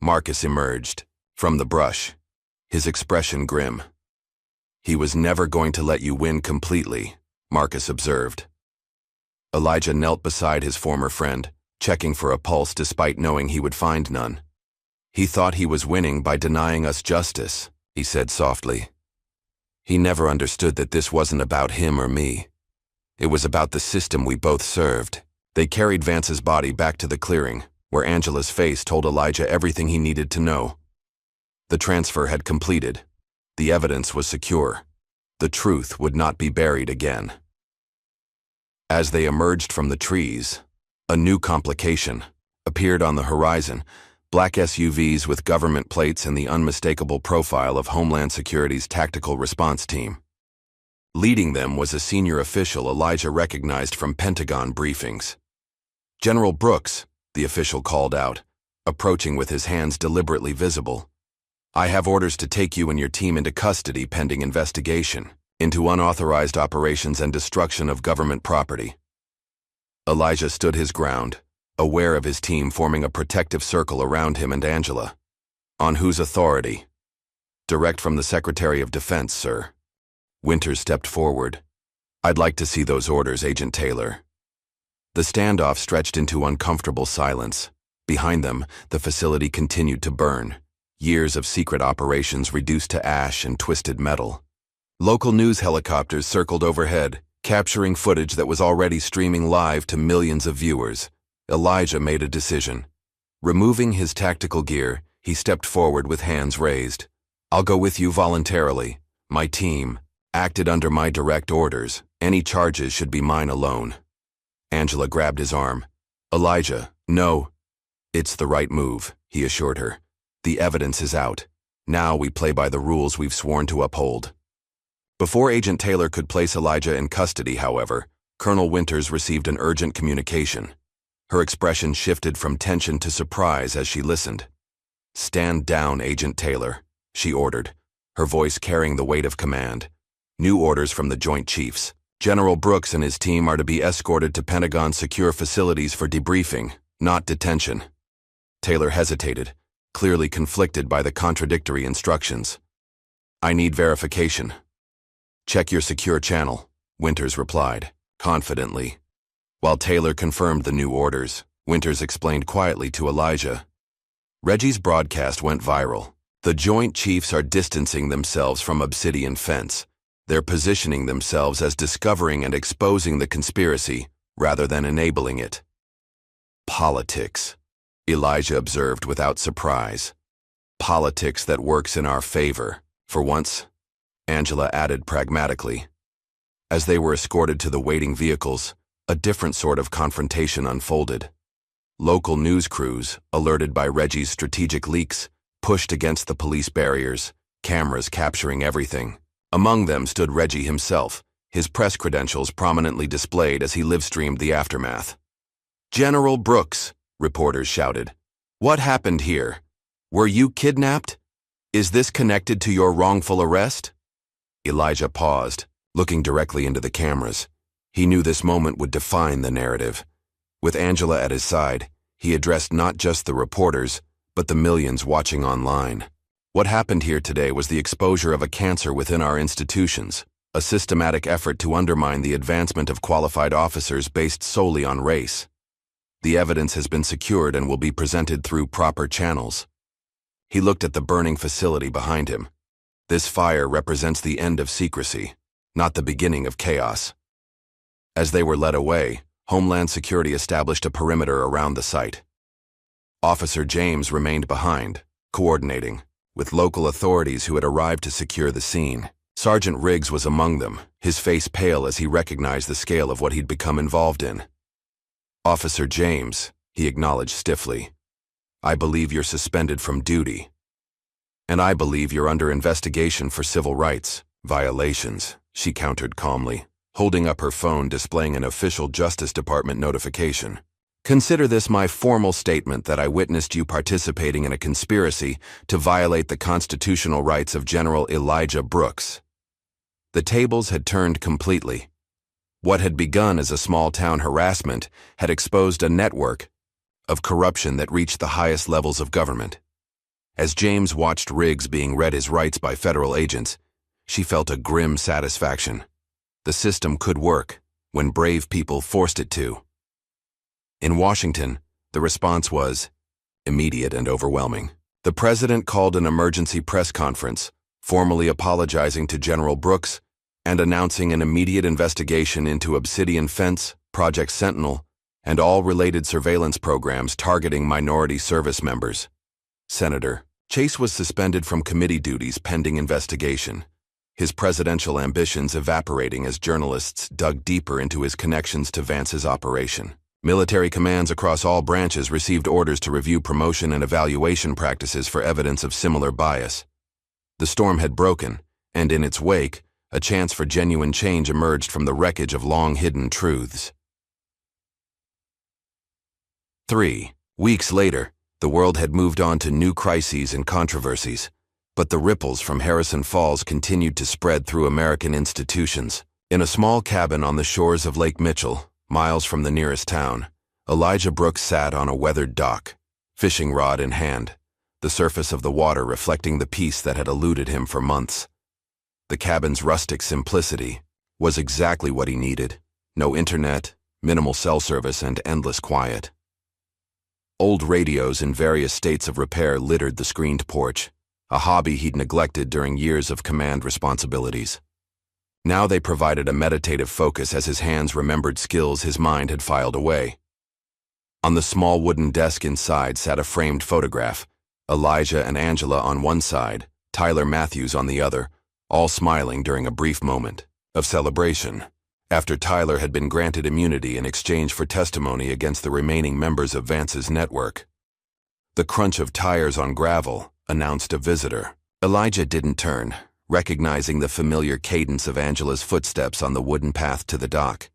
Marcus emerged from the brush, his expression grim. He was never going to let you win completely, Marcus observed. Elijah knelt beside his former friend, checking for a pulse despite knowing he would find none. He thought he was winning by denying us justice, he said softly. He never understood that this wasn't about him or me. It was about the system we both served. They carried Vance's body back to the clearing, where Angela's face told Elijah everything he needed to know. The transfer had completed. The evidence was secure. The truth would not be buried again. As they emerged from the trees, a new complication appeared on the horizon. black SUVs with government plates and the unmistakable profile of Homeland Security's Tactical Response Team. Leading them was a senior official Elijah recognized from Pentagon briefings. "General Brooks," the official called out, approaching with his hands deliberately visible. "I have orders to take you and your team into custody pending investigation into unauthorized operations and destruction of government property." Elijah stood his ground, aware of his team forming a protective circle around him and Angela. "On whose authority?" "Direct from the Secretary of Defense, sir." Winters stepped forward. "I'd like to see those orders, Agent Taylor." The standoff stretched into uncomfortable silence. Behind them, the facility continued to burn. Years of secret operations reduced to ash and twisted metal. Local news helicopters circled overhead, capturing footage that was already streaming live to millions of viewers. Elijah made a decision. Removing his tactical gear, he stepped forward with hands raised. "I'll go with you voluntarily. My team acted under my direct orders. Any charges should be mine alone." Angela grabbed his arm. "Elijah, no." "It's the right move," he assured her. "The evidence is out. Now we play by the rules we've sworn to uphold." Before Agent Taylor could place Elijah in custody, however, Colonel Winters received an urgent communication. Her expression shifted from tension to surprise as she listened. "Stand down, Agent Taylor," she ordered, her voice carrying the weight of command. "New orders from the Joint Chiefs. General Brooks and his team are to be escorted to Pentagon secure facilities for debriefing, not detention." Taylor hesitated, clearly conflicted by the contradictory instructions. "I need verification." "Check your secure channel," Winters replied, confidently. While Taylor confirmed the new orders, Winters explained quietly to Elijah. Reggie's broadcast went viral. "The Joint Chiefs are distancing themselves from Obsidian Fence. They're positioning themselves as discovering and exposing the conspiracy rather than enabling it." "Politics," Elijah observed without surprise. "Politics that works in our favor, for once," Angela added pragmatically. As they were escorted to the waiting vehicles, a different sort of confrontation unfolded. Local news crews, alerted by Reggie's strategic leaks, pushed against the police barriers, cameras capturing everything. Among them stood Reggie himself, his press credentials prominently displayed as he live-streamed the aftermath. "General Brooks," reporters shouted. "What happened here? Were you kidnapped? Is this connected to your wrongful arrest?" Elijah paused, looking directly into the cameras. He knew this moment would define the narrative. With Angela at his side, he addressed not just the reporters, but the millions watching online. What happened here today was the exposure of a cancer within our institutions, a systematic effort to undermine the advancement of qualified officers based solely on race. The evidence has been secured and will be presented through proper channels. He looked at the burning facility behind him. This fire represents the end of secrecy, not the beginning of chaos. As they were led away, Homeland Security established a perimeter around the site. Officer James remained behind, coordinating, with local authorities who had arrived to secure the scene. Sergeant Riggs was among them, his face pale as he recognized the scale of what he'd become involved in. "Officer James," he acknowledged stiffly, "I believe you're suspended from duty. And I believe you're under investigation for civil rights violations," she countered calmly, holding up her phone displaying an official Justice Department notification. "Consider this my formal statement that I witnessed you participating in a conspiracy to violate the constitutional rights of General Elijah Brooks." The tables had turned completely. What had begun as a small-town harassment had exposed a network of corruption that reached the highest levels of government. As James watched Riggs being read his rights by federal agents, she felt a grim satisfaction. The system could work when brave people forced it to. In Washington, the response was immediate and overwhelming. The president called an emergency press conference, formally apologizing to General Brooks and announcing an immediate investigation into Obsidian Fence, Project Sentinel, and all related surveillance programs targeting minority service members. Senator Chase was suspended from committee duties pending investigation, his presidential ambitions evaporating as journalists dug deeper into his connections to Vance's operation. Military commands across all branches received orders to review promotion and evaluation practices for evidence of similar bias. The storm had broken, and in its wake, a chance for genuine change emerged from the wreckage of long-hidden truths. 3. Weeks later, the world had moved on to new crises and controversies, but the ripples from Harrison Falls continued to spread through American institutions. In a small cabin on the shores of Lake Mitchell, miles from the nearest town, Elijah Brooks sat on a weathered dock, fishing rod in hand, the surface of the water reflecting the peace that had eluded him for months. The cabin's rustic simplicity was exactly what he needed: no internet, minimal cell service, and endless quiet. Old radios in various states of repair littered the screened porch, a hobby he'd neglected during years of command responsibilities. Now they provided a meditative focus as his hands remembered skills his mind had filed away. On the small wooden desk inside sat a framed photograph, Elijah and Angela on one side, Tyler Matthews on the other, all smiling during a brief moment of celebration, after Tyler had been granted immunity in exchange for testimony against the remaining members of Vance's network. The crunch of tires on gravel announced a visitor. Elijah didn't turn, recognizing the familiar cadence of Angela's footsteps on the wooden path to the dock.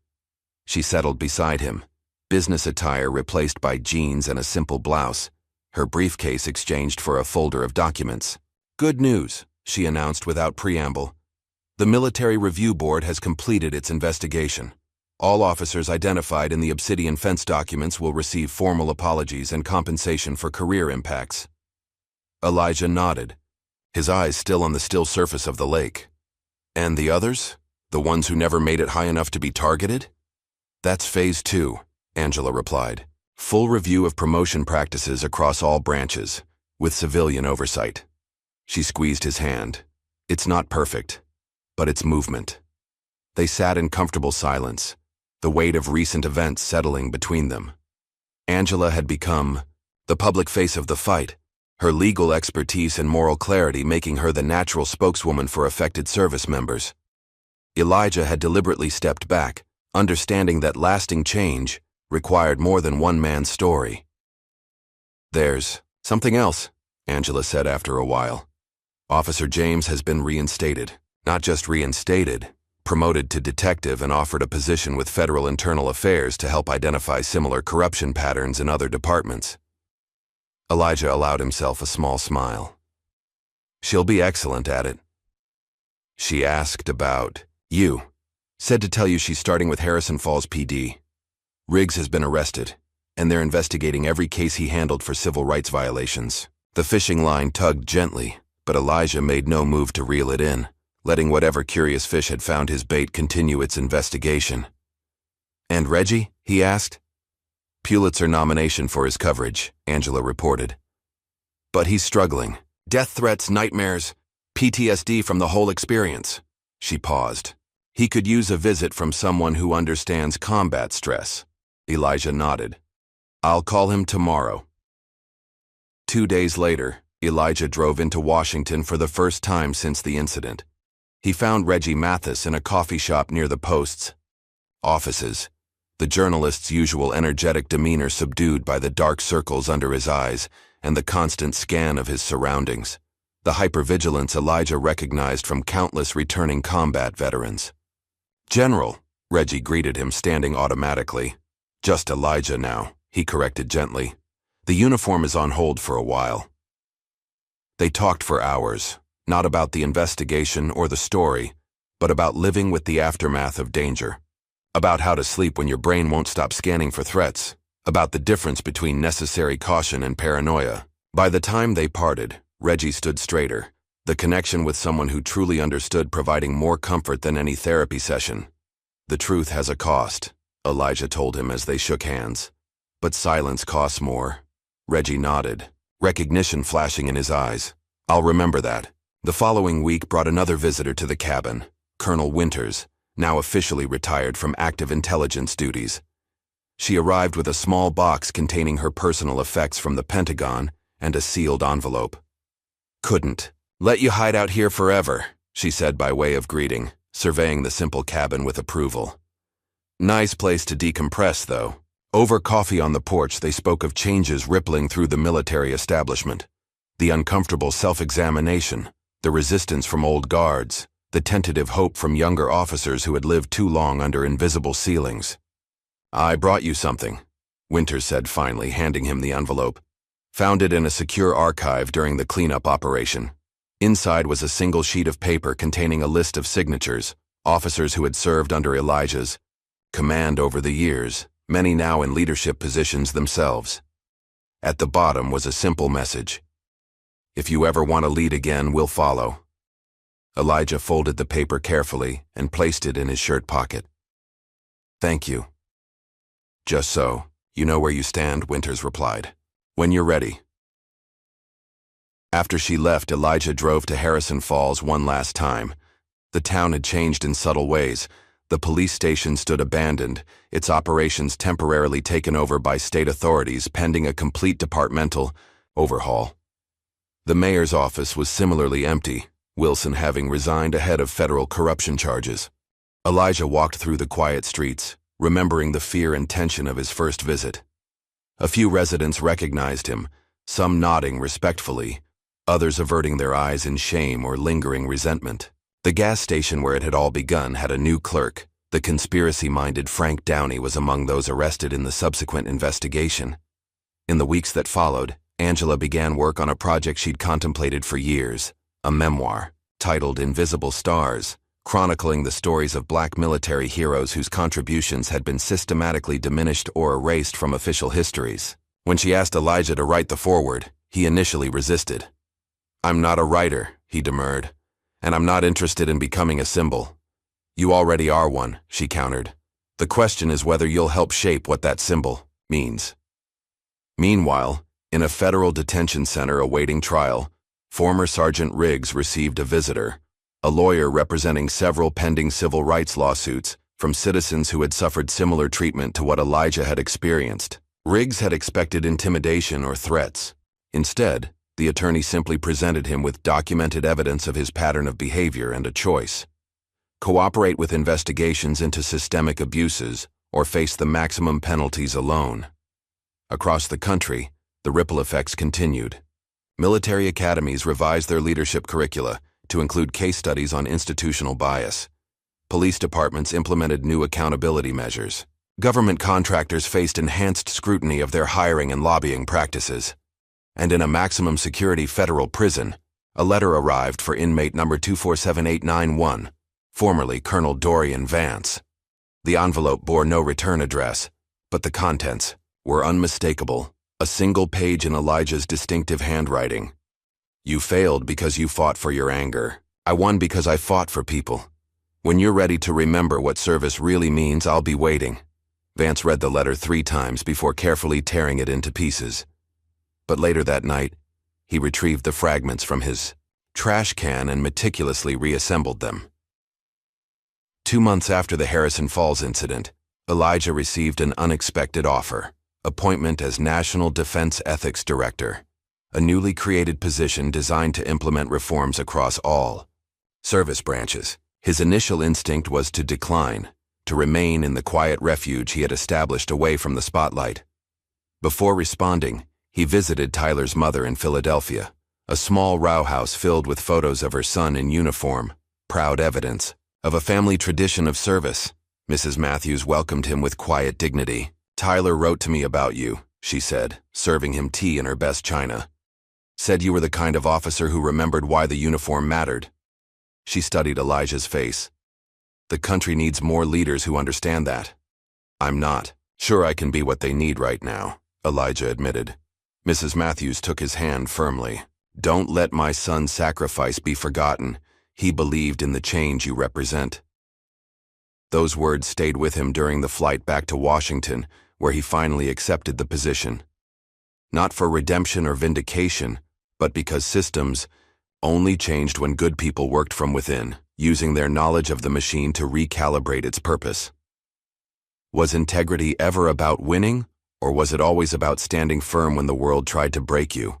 She settled beside him, business attire replaced by jeans and a simple blouse, her briefcase exchanged for a folder of documents. "Good news," she announced without preamble. "The Military Review Board has completed its investigation. All officers identified in the Obsidian Fence documents will receive formal apologies and compensation for career impacts." Elijah nodded, his eyes still on the still surface of the lake. "And the others? The ones who never made it high enough to be targeted?" "That's Phase 2, Angela replied. "Full review of promotion practices across all branches, with civilian oversight." She squeezed his hand. "It's not perfect, but it's movement." They sat in comfortable silence, the weight of recent events settling between them. Angela had become the public face of the fight, her legal expertise and moral clarity making her the natural spokeswoman for affected service members. Elijah had deliberately stepped back, understanding that lasting change required more than one man's story. "There's something else," Angela said after a while. "Officer James has been reinstated. Not just reinstated, promoted to detective and offered a position with Federal Internal Affairs to help identify similar corruption patterns in other departments." Elijah allowed himself a small smile. "She'll be excellent at it." "She asked about you. Said to tell you she's starting with Harrison Falls PD. Riggs has been arrested, and they're investigating every case he handled for civil rights violations." The fishing line tugged gently, but Elijah made no move to reel it in, letting whatever curious fish had found his bait continue its investigation. "And Reggie?" he asked. "Pulitzer nomination for his coverage," Angela reported. "But he's struggling. Death threats, nightmares, PTSD from the whole experience." She paused. "He could use a visit from someone who understands combat stress." Elijah nodded. "I'll call him tomorrow." 2 days later, Elijah drove into Washington for the first time since the incident. He found Reggie Mathis in a coffee shop near the Post's offices, the journalist's usual energetic demeanor subdued by the dark circles under his eyes and the constant scan of his surroundings, the hypervigilance Elijah recognized from countless returning combat veterans. "General," Reggie greeted him, standing automatically. "Just Elijah now," he corrected gently. "The uniform is on hold for a while." They talked for hours, not about the investigation or the story, but about living with the aftermath of danger, about how to sleep when your brain won't stop scanning for threats, about the difference between necessary caution and paranoia. By the time they parted, Reggie stood straighter, the connection with someone who truly understood providing more comfort than any therapy session. "The truth has a cost," Elijah told him as they shook hands. "But silence costs more." Reggie nodded, recognition flashing in his eyes. "I'll remember that." The following week brought another visitor to the cabin, Colonel Winters, now officially retired from active intelligence duties. She arrived with a small box containing her personal effects from the Pentagon and a sealed envelope. "Couldn't let you hide out here forever," she said by way of greeting, surveying the simple cabin with approval. "Nice place to decompress, though. Over coffee on the porch, they spoke of changes rippling through the military establishment. The uncomfortable self-examination, the resistance from old guards, the tentative hope from younger officers who had lived too long under invisible ceilings. "I brought you something," Winters said finally, handing him the envelope. "Found it in a secure archive during the cleanup operation." Inside was a single sheet of paper containing a list of signatures, officers who had served under Elijah's command over the years, many now in leadership positions themselves. At the bottom was a simple message: "If you ever want to lead again, we'll follow." Elijah folded the paper carefully and placed it in his shirt pocket. "Thank you." "Just so you know where you stand," Winters replied. "When you're ready." After she left, Elijah drove to Harrison Falls one last time. The town had changed in subtle ways. The police station stood abandoned, its operations temporarily taken over by state authorities pending a complete departmental overhaul. The mayor's office was similarly empty, Wilson having resigned ahead of federal corruption charges. Elijah walked through the quiet streets, remembering the fear and tension of his first visit. A few residents recognized him, some nodding respectfully, others averting their eyes in shame or lingering resentment. The gas station where it had all begun had a new clerk. The conspiracy-minded Frank Downey was among those arrested in the subsequent investigation. In the weeks that followed, Angela began work on a project she'd contemplated for years, a memoir, titled Invisible Stars, chronicling the stories of black military heroes whose contributions had been systematically diminished or erased from official histories. When she asked Elijah to write the foreword, he initially resisted. "I'm not a writer," he demurred, "and I'm not interested in becoming a symbol." "You already are one," she countered. "The question is whether you'll help shape what that symbol means." Meanwhile, in a federal detention center awaiting trial, former Sergeant Riggs received a visitor, a lawyer representing several pending civil rights lawsuits from citizens who had suffered similar treatment to what Elijah had experienced. Riggs had expected intimidation or threats. Instead, the attorney simply presented him with documented evidence of his pattern of behavior and a choice: cooperate with investigations into systemic abuses or face the maximum penalties alone. Across the country, the ripple effects continued. Military academies revised their leadership curricula to include case studies on institutional bias. Police departments implemented new accountability measures. Government contractors faced enhanced scrutiny of their hiring and lobbying practices. And in a maximum security federal prison, a letter arrived for inmate number 247891, formerly Colonel Dorian Vance. The envelope bore no return address, but the contents were unmistakable, a single page in Elijah's distinctive handwriting. "You failed because you fought for your anger. I won because I fought for people. When you're ready to remember what service really means, I'll be waiting." Vance read the letter 3 times before carefully tearing it into pieces. But later that night, he retrieved the fragments from his trash can and meticulously reassembled them. 2 months after the Harrison Falls incident, Elijah received an unexpected offer: appointment as National Defense Ethics Director, a newly created position designed to implement reforms across all service branches. His initial instinct was to decline, to remain in the quiet refuge he had established away from the spotlight. Before responding, he visited Tyler's mother in Philadelphia, a small row house filled with photos of her son in uniform, proud evidence of a family tradition of service. Mrs. Matthews welcomed him with quiet dignity. "Tyler wrote to me about you," she said, serving him tea in her best china. "Said you were the kind of officer who remembered why the uniform mattered." She studied Elijah's face. "The country needs more leaders who understand that." "I'm not sure I can be what they need right now," Elijah admitted. Mrs. Matthews took his hand firmly. "Don't let my son's sacrifice be forgotten. He believed in the change you represent." Those words stayed with him during the flight back to Washington, where he finally accepted the position. Not for redemption or vindication, but because systems only changed when good people worked from within, using their knowledge of the machine to recalibrate its purpose. Was integrity ever about winning, or was it always about standing firm when the world tried to break you?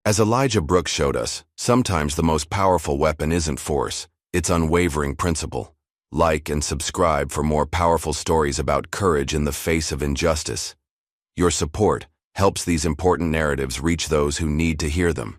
As Elijah Brooks showed us, sometimes the most powerful weapon isn't force, it's unwavering principle. Like and subscribe for more powerful stories about courage in the face of injustice. Your support helps these important narratives reach those who need to hear them.